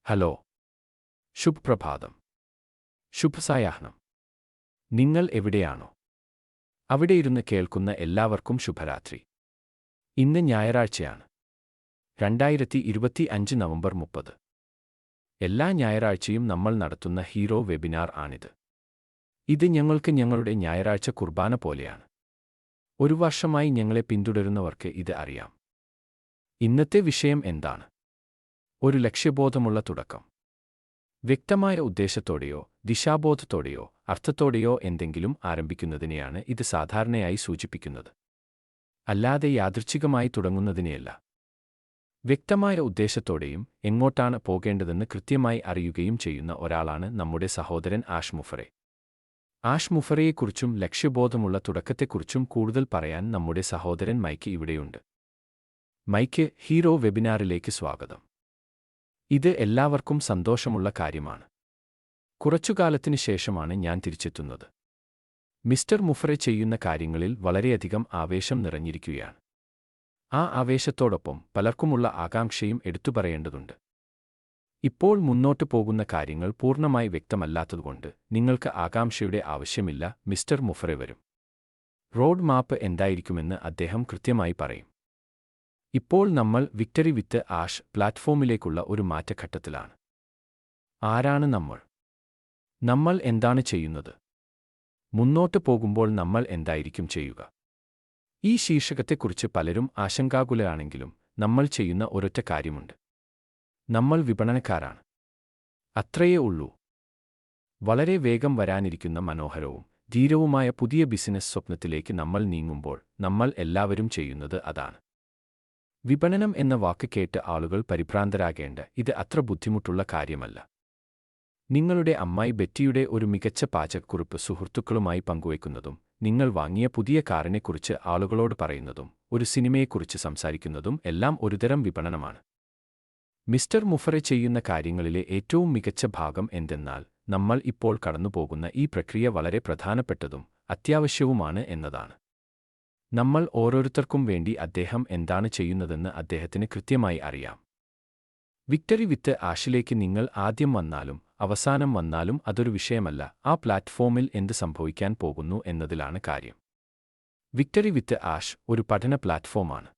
Hello, ശുഭപ്രഭാതം, ശുഭസായാഹ്നം. നിങ്ങൾ എവിടെയാണോ അവിടെയിരുന്ന് കേൾക്കുന്ന എല്ലാവർക്കും ശുഭരാത്രി. ഇന്ന് ഞായറാഴ്ചയാണ്, 2025 നവംബർ 30. എല്ലാ ഞായറാഴ്ചയും നമ്മൾ നടത്തുന്ന ഹീറോ വെബിനാർ ആണിത്. ഇത് ഞങ്ങൾക്ക് ഞങ്ങളുടെ ഞായറാഴ്ച കുർബാന പോലെയാണ്. ഒരു വർഷമായി ഞങ്ങളെ പിന്തുടരുന്നവർക്ക് ഇത് അറിയാം. ഇന്നത്തെ വിഷയം എന്താണ്? ഒരു ലക്ഷ്യബോധമുള്ള തുടക്കം. വ്യക്തമായ ഉദ്ദേശത്തോടെയോ ദിശാബോധത്തോടെയോ അർത്ഥത്തോടെയോ എന്തെങ്കിലും ആരംഭിക്കുന്നതിനെയാണ് ഇത് സാധാരണയായി സൂചിപ്പിക്കുന്നത്, അല്ലാതെ യാദൃച്ഛികമായി തുടങ്ങുന്നതിനെയല്ല. വ്യക്തമായ ഉദ്ദേശത്തോടെയും എങ്ങോട്ടാണ് പോകേണ്ടതെന്ന് കൃത്യമായി അറിയുകയും ചെയ്യുന്ന ഒരാളാണ് നമ്മുടെ സഹോദരൻ ആഷ് മുഫറെ. ആഷ് മുഫറയെക്കുറിച്ചും ലക്ഷ്യബോധമുള്ള തുടക്കത്തെക്കുറിച്ചും കൂടുതൽ പറയാൻ നമ്മുടെ സഹോദരൻ മൈക്ക് ഇവിടെയുണ്ട്. മൈക്ക്, ഹീറോ വെബിനാറിലേക്ക് സ്വാഗതം. ഇത് എല്ലാവർക്കും സന്തോഷമുള്ള കാര്യമാണ്. കുറച്ചുകാലത്തിന് ശേഷമാണ് ഞാൻ തിരിച്ചെത്തുന്നത്. മിസ്റ്റർ മുഫറെ ചെയ്യുന്ന കാര്യങ്ങളിൽ വളരെയധികം ആവേശം നിറഞ്ഞിരിക്കുകയാണ്. ആ ആവേശത്തോടൊപ്പം പലർക്കുമുള്ള ആകാംക്ഷയും എടുത്തുപറയേണ്ടതുണ്ട്. ഇപ്പോൾ മുന്നോട്ടു പോകുന്ന കാര്യങ്ങൾ പൂർണ്ണമായി വ്യക്തമല്ലാത്തതുകൊണ്ട് നിങ്ങൾക്ക് ആകാംക്ഷയുടെ ആവശ്യമില്ല. മിസ്റ്റർ മുഫറെ വരും. റോഡ് മാപ്പ് എന്തായിരിക്കുമെന്ന് അദ്ദേഹം കൃത്യമായി പറയും. ഇപ്പോൾ നമ്മൾ വിക്ടറി വിത്ത് ആഷ് പ്ലാറ്റ്ഫോമിലേക്കുള്ള ഒരു മാറ്റഘട്ടത്തിലാണ്. ആരാണ് നമ്മൾ? നമ്മൾ എന്താണ് ചെയ്യുന്നത്? മുന്നോട്ട് പോകുമ്പോൾ നമ്മൾ എന്തായിരിക്കും ചെയ്യുക? ഈ ശീർഷകത്തെക്കുറിച്ച് പലരും ആശങ്കാകുലരാണെങ്കിലും നമ്മൾ ചെയ്യുന്ന ഒരൊറ്റ കാര്യമുണ്ട്. നമ്മൾ വിപണനക്കാരാണ്. അത്രയേ ഉള്ളൂ. വളരെ വേഗം വരാനിരിക്കുന്ന മനോഹരവും ധീരവുമായ പുതിയ ബിസിനസ് സ്വപ്നത്തിലേക്ക് നമ്മൾ നീങ്ങുമ്പോൾ നമ്മൾ എല്ലാവരും ചെയ്യുന്നത് അതാണ്. വിപണനം എന്ന വാക്ക് കേട്ട് ആളുകൾ പരിഭ്രാന്തരാകേണ്ട ഇത് അത്ര ബുദ്ധിമുട്ടുള്ള കാര്യമല്ല. നിങ്ങളുടെ അമ്മായി ബെറ്റിയുടെ ഒരു മികച്ച പാചകക്കുറിപ്പ് സുഹൃത്തുക്കളുമായി പങ്കുവയ്ക്കുന്നതും, നിങ്ങൾ വാങ്ങിയ പുതിയ കാറിനെക്കുറിച്ച് ആളുകളോട് പറയുന്നതും, ഒരു സിനിമയെക്കുറിച്ച് സംസാരിക്കുന്നതും എല്ലാം ഒരുതരം വിപണനമാണ്. മിസ്റ്റർ മുഫറെ ചെയ്യുന്ന കാര്യങ്ങളിലെ ഏറ്റവും മികച്ച ഭാഗം എന്തെന്നാൽ, നമ്മൾ ഇപ്പോൾ കടന്നുപോകുന്ന ഈ പ്രക്രിയ വളരെ പ്രധാനപ്പെട്ടതും അത്യാവശ്യവുമാണ് എന്നതാണ്. നമ്മൾ ഓരോരുത്തർക്കും വേണ്ടി അദ്ദേഹം എന്താണ് ചെയ്യുന്നതെന്ന് അദ്ദേഹത്തിന് കൃത്യമായി അറിയാം. വിക്ടറി വിത്ത് ആഷിലേക്ക് നിങ്ങൾ ആദ്യം വന്നാലും അവസാനം വന്നാലും അതൊരു വിഷയമല്ല. ആ പ്ലാറ്റ്ഫോമിൽ എന്ത് സംഭവിക്കാൻ പോകുന്നു എന്നതിലാണ് കാര്യം. വിക്ടറി വിത്ത് ആഷ് ഒരു പഠന പ്ലാറ്റ്ഫോമാണ്.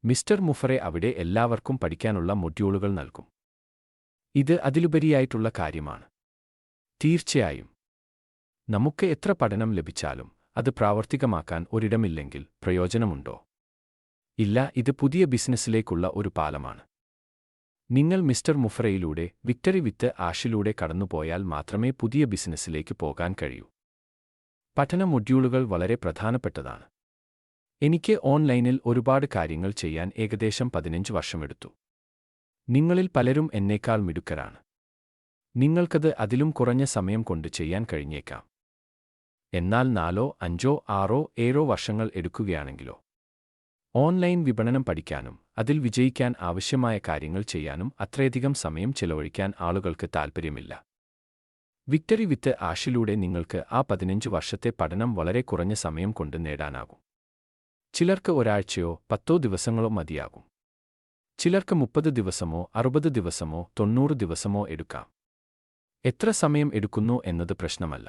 മിസ്റ്റർ മുഫറെ അവിടെ എല്ലാവർക്കും പഠിക്കാനുള്ള മൊഡ്യൂളുകൾ നൽകും. ഇത് അതിലുപരിയായിട്ടുള്ള കാര്യമാണ്. തീർച്ചയായും നമുക്ക് എത്ര പഠനം ലഭിച്ചാലും അത് പ്രാവർത്തികമാക്കാൻ ഒരിടമില്ലെങ്കിൽ പ്രയോജനമുണ്ടോ? ഇല്ല. ഇത് പുതിയ ബിസിനസ്സിലേക്കുള്ള ഒരു പാലമാണ്. നിങ്ങൾ മിസ്റ്റർ മുഫറയിലൂടെ വിക്ടറി വിത്ത് ആഷിലൂടെ കടന്നുപോയാൽ മാത്രമേ പുതിയ ബിസിനസ്സിലേക്ക് പോകാൻ കഴിയൂ. പഠന മൊഡ്യൂളുകൾ വളരെ പ്രധാനപ്പെട്ടതാണ്. എനിക്ക് ഓൺലൈനിൽ ഒരുപാട് കാര്യങ്ങൾ ചെയ്യാൻ ഏകദേശം 15 വർഷമെടുത്തു. നിങ്ങളിൽ പലരും എന്നേക്കാൾ മിടുക്കരാണ്. നിങ്ങൾക്കത് അതിലും കുറഞ്ഞ സമയം കൊണ്ട് ചെയ്യാൻ കഴിഞ്ഞേക്കാം. എന്നാൽ 4, 5, 6, 7 വർഷങ്ങൾ എടുക്കുകയാണെങ്കിലോ? ഓൺലൈൻ വിപണനം പഠിക്കാനും അതിൽ വിജയിക്കാൻ ആവശ്യമായ കാര്യങ്ങൾ ചെയ്യാനും അത്രയധികം സമയം ചെലവഴിക്കാൻ ആളുകൾക്ക് താൽപ്പര്യമില്ല. വിക്ടറി വിത്ത് ആഷിലൂടെ നിങ്ങൾക്ക് ആ 15 വർഷത്തെ പഠനം വളരെ കുറഞ്ഞ സമയം കൊണ്ട് നേടാനാകും. ചിലർക്ക് ഒരാഴ്ചയോ 10 ദിവസങ്ങളോ മതിയാകും. ചിലർക്ക് 30 ദിവസമോ 60 ദിവസമോ 90 ദിവസമോ എടുക്കാം. എത്ര സമയം എടുക്കുന്നു എന്നത് പ്രശ്നമല്ല.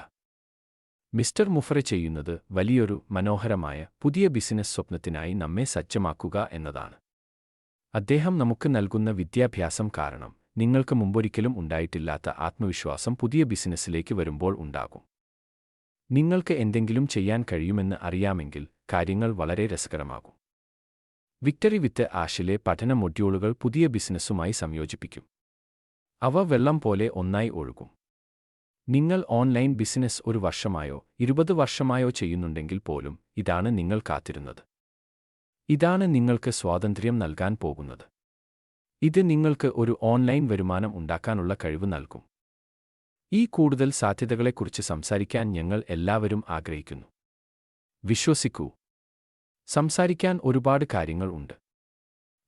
മിസ്റ്റർ മുഫറെ ചെയ്യുന്നത് വലിയൊരു മനോഹരമായ പുതിയ ബിസിനസ് സ്വപ്നത്തിനായി നമ്മെ സജ്ജമാക്കുക എന്നതാണ്. അദ്ദേഹം നമുക്ക് നൽകുന്ന വിദ്യാഭ്യാസം കാരണം നിങ്ങൾക്ക് മുമ്പൊരിക്കലും ഉണ്ടായിട്ടില്ലാത്ത ആത്മവിശ്വാസം പുതിയ ബിസിനസ്സിലേക്ക് വരുമ്പോൾ ഉണ്ടാകും. നിങ്ങൾക്ക് എന്തെങ്കിലും ചെയ്യാൻ കഴിയുമെന്ന് അറിയാമെങ്കിൽ കാര്യങ്ങൾ വളരെ രസകരമാകും. വിക്ടറി വിത്ത് ആഷിലെ പഠന മൊഡ്യൂളുകൾ പുതിയ ബിസിനസ്സുമായി സംയോജിപ്പിക്കും. അവ വെള്ളം പോലെ ഒന്നായി ഒഴുകും. നിങ്ങൾ ഓൺലൈൻ ബിസിനസ് 1 വർഷമായോ 20 വർഷമായോ ചെയ്യുന്നുണ്ടെങ്കിൽ പോലും ഇതാണ് നിങ്ങൾ കാത്തിരുന്നത്. ഇതാണ് നിങ്ങൾക്ക് സ്വാതന്ത്ര്യം നൽകാൻ പോകുന്നത്. ഇത് നിങ്ങൾക്ക് ഒരു ഓൺലൈൻ വരുമാനം ഉണ്ടാക്കാനുള്ള കഴിവ് നൽകും. ഈ കൂടുതൽ സാധ്യതകളെക്കുറിച്ച് സംസാരിക്കാൻ ഞങ്ങൾ എല്ലാവരും ആഗ്രഹിക്കുന്നു. വിശ്വസിക്കൂ, സംസാരിക്കാൻ ഒരുപാട് കാര്യങ്ങൾ ഉണ്ട്.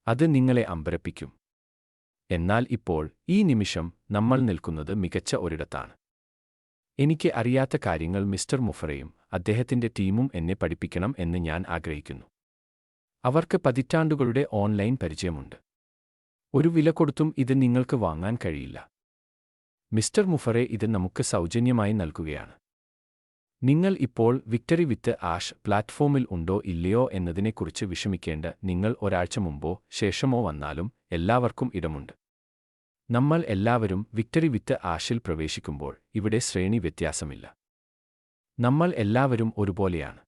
അത് നിങ്ങളെ അമ്പരപ്പിക്കും. എന്നാൽ ഇപ്പോൾ ഈ നിമിഷം നമ്മൾ നിൽക്കുന്നത് മികച്ച ഒരിടത്താണ്. എനിക്ക് അറിയാത്ത കാര്യങ്ങൾ മിസ്റ്റർ മുഫറയും അദ്ദേഹത്തിന്റെ ടീമും എന്നെ പഠിപ്പിക്കണം എന്ന് ഞാൻ ആഗ്രഹിക്കുന്നു. അവർക്ക് പതിറ്റാണ്ടുകളുടെ ഓൺലൈൻ പരിചയമുണ്ട്. ഒരു വില കൊടുത്തും ഇത് നിങ്ങൾക്ക് വാങ്ങാൻ കഴിയില്ല. മിസ്റ്റർ മുഫറെ ഇത് നമുക്ക് സൗജന്യമായി നൽകുകയാണ്. നിങ്ങൾ ഇപ്പോൾ വിക്ടറി വിത്ത് ആഷ് പ്ലാറ്റ്ഫോമിൽ ഉണ്ടോ ഇല്ലയോ എന്നതിനെക്കുറിച്ച് വിഷമിക്കേണ്ട. നിങ്ങൾ ഒരാഴ്ച മുമ്പോ ശേഷമോ വന്നാലും എല്ലാവർക്കും ഇടമുണ്ട്. നമ്മൾ എല്ലാവരും വിക്ടറി വിത്ത് ആഷിൽ പ്രവേശിക്കുമ്പോൾ ഇവിടെ ശ്രേണി വ്യത്യാസമില്ല. നമ്മൾ എല്ലാവരും ഒരുപോലെയാണ്.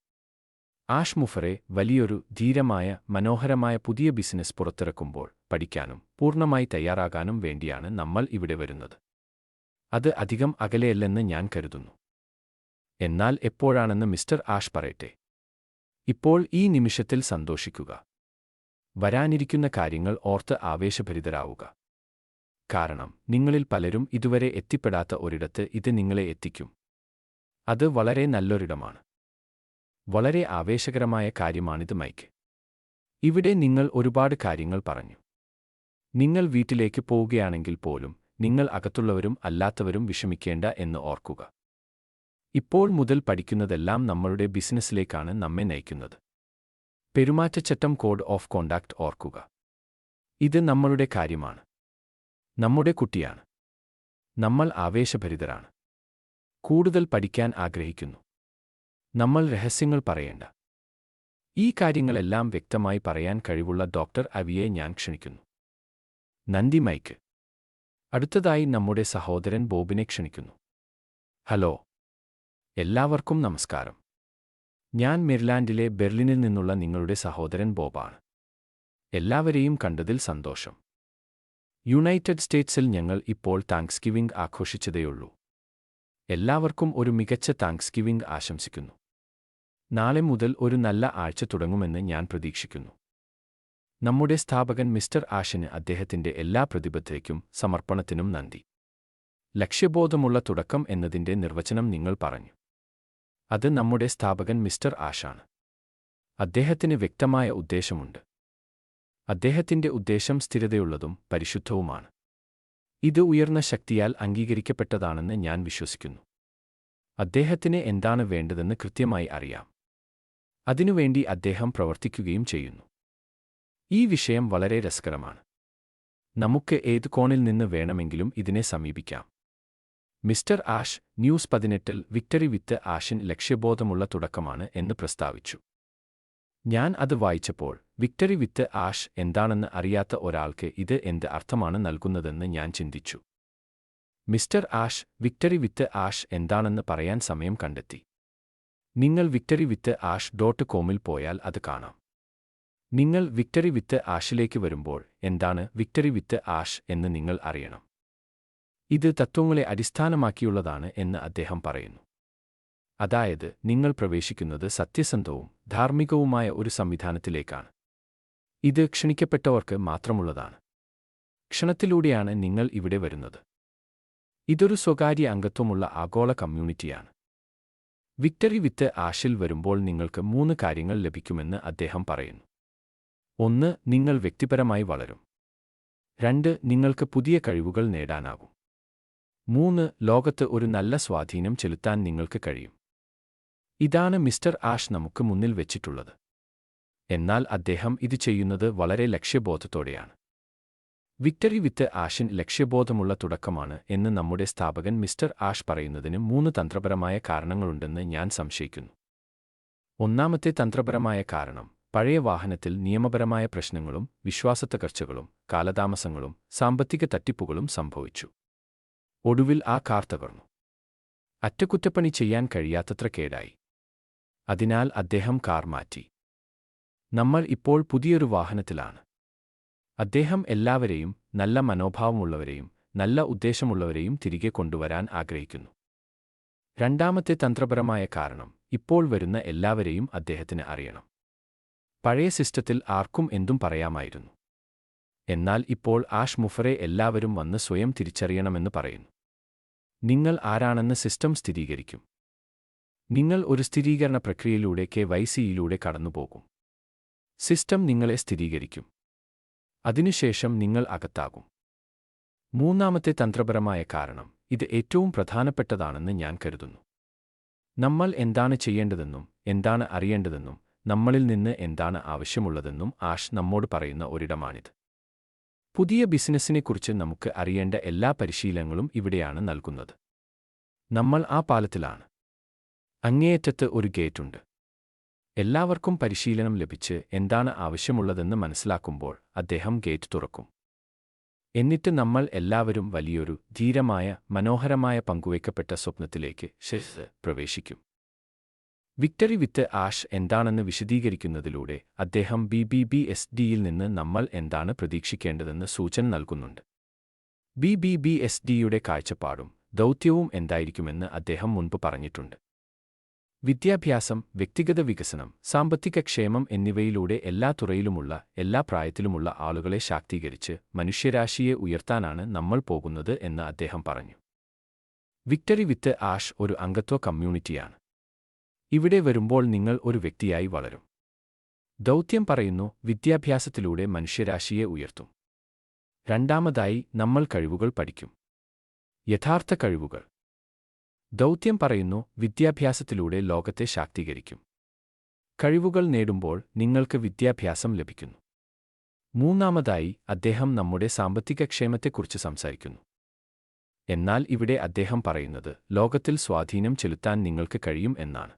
ആഷ് മുഫറെ വലിയൊരു ധീരമായ മനോഹരമായ പുതിയ ബിസിനസ് പുറത്തിറക്കുമ്പോൾ പഠിക്കാനും പൂർണ്ണമായി തയ്യാറാകാനും വേണ്ടിയാണ് നമ്മൾ ഇവിടെ വരുന്നത്. അത് അധികം അകലെയല്ലെന്ന് ഞാൻ കരുതുന്നു. എന്നാൽ എപ്പോഴാണെന്ന് മിസ്റ്റർ ആഷ് പറയട്ടെ. ഇപ്പോൾ ഈ നിമിഷത്തിൽ സന്തോഷിക്കുക. വരാനിരിക്കുന്ന കാര്യങ്ങൾ ഓർത്ത് ആവേശഭരിതരാവുക. കാരണം നിങ്ങളിൽ പലരും ഇതുവരെ എത്തിപ്പെടാത്ത ഒരിടത്ത് ഇത് നിങ്ങളെ എത്തിക്കും. അത് വളരെ നല്ലൊരിടമാണ്. വളരെ ആവേശകരമായ കാര്യമാണിത് മൈക്ക്. ഇവിടെ നിങ്ങൾ ഒരുപാട് കാര്യങ്ങൾ പറഞ്ഞു. നിങ്ങൾ വീട്ടിലേക്ക് പോവുകയാണെങ്കിൽ പോലും നിങ്ങൾ അകത്തുള്ളവരും അല്ലാത്തവരും വിഷമിക്കേണ്ട എന്ന് ഓർക്കുക. ഇപ്പോൾ മുതൽ പഠിക്കുന്നതെല്ലാം നമ്മളുടെ ബിസിനസ്സിലേക്കാണ് നമ്മെ നയിക്കുന്നത്. പെരുമാറ്റച്ചട്ടം കോഡ് ഓഫ് കോണ്ടാക്ട് ഓർക്കുക. ഇത് നമ്മളുടെ കാര്യമാണ്. നമ്മുടെ കുട്ടിയാണ്. നമ്മൾ ആവേശഭരിതരാണ്. കൂടുതൽ പഠിക്കാൻ ആഗ്രഹിക്കുന്നു. നമ്മൾ രഹസ്യങ്ങൾ പറയേണ്ട. ഈ കാര്യങ്ങളെല്ലാം വ്യക്തമായി പറയാൻ കഴിവുള്ള ഡോക്ടർ അവിയെ ഞാൻ ക്ഷണിക്കുന്നു. നന്ദി മൈക്ക്. അടുത്തതായി നമ്മുടെ സഹോദരൻ ബോബിനെ ക്ഷണിക്കുന്നു. ഹലോ. എല്ലാവർക്കും നമസ്കാരം. ഞാൻ മെരിലാൻഡിലെ ബെർലിനിൽ നിന്നുള്ള നിങ്ങളുടെ സഹോദരൻ ബോബാണ്. എല്ലാവരെയും കണ്ടതിൽ സന്തോഷം. യുണൈറ്റഡ് സ്റ്റേറ്റ്സിൽ ഞങ്ങൾ ഇപ്പോൾ താങ്ക്സ്ഗിവിംഗ് ആഘോഷിച്ചതേയുള്ളൂ. എല്ലാവർക്കും ഒരു മികച്ച താങ്ക്സ്ഗിവിംഗ് ആശംസിക്കുന്നു. നാളെ മുതൽ ഒരു നല്ല ആഴ്ച തുടങ്ങുമെന്ന് ഞാൻ പ്രതീക്ഷിക്കുന്നു. നമ്മുടെ സ്ഥാപകൻ മിസ്റ്റർ ആഷിന് അദ്ദേഹത്തിന്റെ എല്ലാ പ്രതിബദ്ധതയ്ക്കും സമർപ്പണത്തിനും നന്ദി. ലക്ഷ്യബോധമുള്ള തുടക്കം എന്നതിന്റെ നിർവചനം നിങ്ങൾ പറഞ്ഞു. അത് നമ്മുടെ സ്ഥാപകൻ മിസ്റ്റർ ആഷാണ്. അദ്ദേഹത്തിന് വ്യക്തമായ ഉദ്ദേശമുണ്ട്. അദ്ദേഹത്തിന്റെ ഉദ്ദേശം സ്ഥിരതയുള്ളതും പരിശുദ്ധവുമാണ്. ഇത് ഉയർന്ന ശക്തിയാൽ അംഗീകരിക്കപ്പെട്ടതാണെന്ന് ഞാൻ വിശ്വസിക്കുന്നു. അദ്ദേഹത്തിന് എന്താണ് വേണ്ടതെന്ന് കൃത്യമായി അറിയാം. അതിനുവേണ്ടി അദ്ദേഹം പ്രവർത്തിക്കുകയും ചെയ്യുന്നു. ഈ വിഷയം വളരെ രസകരമാണ്. നമുക്ക് ഏത് കോണിൽ നിന്ന് വേണമെങ്കിലും ഇതിനെ സമീപിക്കാം. മിസ്റ്റർ ആഷ് ന്യൂസ് 18 വിക്ടറി വിത്ത് ആഷിൻ ലക്ഷ്യബോധമുള്ള തുടക്കമാണ് എന്ന് പ്രസ്താവിച്ചു. ഞാൻ അത് വായിച്ചപ്പോൾ വിക്ടറി വിത്ത് ആഷ് എന്താണെന്ന് അറിയാത്ത ഒരാൾക്ക് ഇത് എന്ത് അർത്ഥമാണ് നൽകുന്നതെന്ന് ഞാൻ ചിന്തിച്ചു. മിസ്റ്റർ ആഷ് വിക്ടറി വിത്ത് ആഷ് എന്താണെന്ന് പറയാൻ സമയം കണ്ടെത്തി. നിങ്ങൾ വിക്ടറി വിത്ത് ആഷ് .comൽ പോയാൽ അത് കാണാം. നിങ്ങൾ വിക്ടറി വിത്ത് ആഷിലേക്ക് വരുമ്പോൾ എന്താണ് വിക്ടറി വിത്ത് ആഷ് എന്ന് നിങ്ങൾ അറിയണം. ഇത് തത്വങ്ങളെ അടിസ്ഥാനമാക്കിയുള്ളതാണ് എന്ന് അദ്ദേഹം പറയുന്നു. അതായത് നിങ്ങൾ പ്രവേശിക്കുന്നത് സത്യസന്ധവും ധാർമ്മികവുമായ ഒരു സംവിധാനത്തിലേക്കാണ്. ഇത് ക്ഷണിക്കപ്പെട്ടവർക്ക് മാത്രമുള്ളതാണ്. ക്ഷണത്തിലൂടെയാണ് നിങ്ങൾ ഇവിടെ വരുന്നത്. ഇതൊരു സ്വകാര്യ അംഗത്വമുള്ള ആഗോള കമ്മ്യൂണിറ്റിയാണ്. വിക്ടറി വിത്ത് ആഷിൽ വരുമ്പോൾ നിങ്ങൾക്ക് 3 കാര്യങ്ങൾ ലഭിക്കുമെന്ന് അദ്ദേഹം പറയുന്നു. 1. നിങ്ങൾ വ്യക്തിപരമായി വളരും. 2. നിങ്ങൾക്ക് പുതിയ കഴിവുകൾ നേടാനാകും. 3. ലോകത്ത് ഒരു നല്ല സ്വാധീനം ചെലുത്താൻ നിങ്ങൾക്ക് കഴിയും. ഇതാണ് മിസ്റ്റർ ആഷ് നമുക്ക് മുന്നിൽ വെച്ചിട്ടുള്ളത്. എന്നാൽ അദ്ദേഹം ഇത് ചെയ്യുന്നത് വളരെ ലക്ഷ്യബോധത്തോടെയാണ്. വിക്ടറി വിത്ത് ആഷിൻ ലക്ഷ്യബോധമുള്ള തുടക്കമാണ് എന്ന് നമ്മുടെ സ്ഥാപകൻ മിസ്റ്റർ ആഷ് പറയുന്നതിന് 3 തന്ത്രപരമായ കാരണങ്ങളുണ്ടെന്ന് ഞാൻ സംശയിക്കുന്നു. ഒന്നാമത്തെ തന്ത്രപരമായ കാരണം പഴയ വാഹനത്തിൽ നിയമപരമായ പ്രശ്നങ്ങളും വിശ്വാസത്തകർച്ചകളും കാലതാമസങ്ങളും സാമ്പത്തിക തട്ടിപ്പുകളും സംഭവിച്ചു. ഒടുവിൽ ആ കാർ തകർന്നു. അറ്റകുറ്റപ്പണി ചെയ്യാൻ കഴിയാത്തത്ര കേടായി. അതിനാൽ അദ്ദേഹം കാർ മാറ്റി. നമ്മൾ ഇപ്പോൾ പുതിയൊരു വാഹനത്തിലാണ്. അദ്ദേഹം എല്ലാവരെയും, നല്ല മനോഭാവമുള്ളവരെയും നല്ല ഉദ്ദേശമുള്ളവരെയും തിരികെ കൊണ്ടുവരാൻ ആഗ്രഹിക്കുന്നു. രണ്ടാമത്തെ തന്ത്രപരമായ കാരണം ഇപ്പോൾ വരുന്ന എല്ലാവരെയും അദ്ദേഹത്തിന് അറിയണം. പഴയ സിസ്റ്റത്തിൽ ആർക്കും എന്തും പറയാമായിരുന്നു. എന്നാൽ ഇപ്പോൾ ആഷ് മുഫറെ എല്ലാവരും വന്ന് സ്വയം തിരിച്ചറിയണമെന്ന് പറയുന്നു. നിങ്ങൾ ആരാണെന്ന് സിസ്റ്റം സ്ഥിരീകരിക്കും. നിങ്ങൾ ഒരു സ്ഥിരീകരണ പ്രക്രിയയിലൂടെ KYCയിലൂടെ കടന്നുപോകും. സിസ്റ്റം നിങ്ങളെ സ്ഥിരീകരിക്കും. അതിനുശേഷം നിങ്ങൾ അകത്താകും. മൂന്നാമത്തെ തന്ത്രപരമായ കാരണം ഇത് ഏറ്റവും പ്രധാനപ്പെട്ടതാണെന്ന് ഞാൻ കരുതുന്നു. നമ്മൾ എന്താണ് ചെയ്യേണ്ടതെന്നും എന്താണ് അറിയേണ്ടതെന്നും നമ്മളിൽ നിന്ന് എന്താണ് ആവശ്യമുള്ളതെന്നും ആഷ് നമ്മോട് പറയുന്ന ഒരിടമാണിത്. പുതിയ ബിസിനസ്സിനെക്കുറിച്ച് നമുക്ക് അറിയേണ്ട എല്ലാ പരിശീലനങ്ങളും ഇവിടെയാണ് നൽകുന്നത്. നമ്മൾ ആ പാലത്തിലാണ്. അങ്ങേയറ്റത്ത് ഒരു ഗേറ്റുണ്ട്. എല്ലാവർക്കും പരിശീലനം ലഭിച്ച് എന്താണ് ആവശ്യമുള്ളതെന്ന് മനസ്സിലാക്കുമ്പോൾ അദ്ദേഹം ഗേറ്റ് തുറക്കും. എന്നിട്ട് നമ്മൾ എല്ലാവരും വലിയൊരു ധീരമായ മനോഹരമായ പങ്കുവയ്ക്കപ്പെട്ട സ്വപ്നത്തിലേക്ക് പ്രവേശിക്കും. വിക്ടറി വിത്ത് ആഷ് എന്താണെന്ന് വിശദീകരിക്കുന്നതിലൂടെ അദ്ദേഹം BBBSDയിൽ നിന്ന് നമ്മൾ എന്താണ് പ്രതീക്ഷിക്കേണ്ടതെന്ന് സൂചന നൽകുന്നുണ്ട്. BBBSDയുടെ കാഴ്ചപ്പാടും ദൗത്യവും എന്തായിരിക്കുമെന്ന് അദ്ദേഹം മുൻപ് പറഞ്ഞിട്ടുണ്ട്. വിദ്യാഭ്യാസം, വ്യക്തിഗത വികസനം, സാമ്പത്തിക ക്ഷേമം എന്നിവയിലൂടെ എല്ലാ തുറയിലുമുള്ള എല്ലാ പ്രായത്തിലുമുള്ള ആളുകളെ ശാക്തീകരിച്ച് മനുഷ്യരാശിയെ ഉയർത്താനാണ് നമ്മൾ പോകുന്നത് എന്ന് അദ്ദേഹം പറഞ്ഞു. വിക്ടറി വിത്ത് ആഷ് ഒരു അംഗത്വ കമ്മ്യൂണിറ്റിയാണ്. ഇവിടെ വരുമ്പോൾ നിങ്ങൾ ഒരു വ്യക്തിയായി വളരും. ദൗത്യം പറയുന്നു, വിദ്യാഭ്യാസത്തിലൂടെ മനുഷ്യരാശിയെ ഉയർത്തും. രണ്ടാമതായി, നമ്മൾ കഴിവുകൾ പഠിക്കും. യഥാർത്ഥ കഴിവുകൾ. ദൗത്യം പറയുന്നു, വിദ്യാഭ്യാസത്തിലൂടെ ലോകത്തെ ശാക്തീകരിക്കും. കഴിവുകൾ നേടുമ്പോൾ നിങ്ങൾക്ക് വിദ്യാഭ്യാസം ലഭിക്കുന്നു. മൂന്നാമതായി, അദ്ദേഹം നമ്മുടെ സാമ്പത്തിക ക്ഷേമത്തെക്കുറിച്ച് സംസാരിക്കുന്നു. എന്നാൽ ഇവിടെ അദ്ദേഹം പറയുന്നത് ലോകത്തിൽ സ്വാധീനം ചെലുത്താൻ നിങ്ങൾക്ക് കഴിയും എന്നാണ്.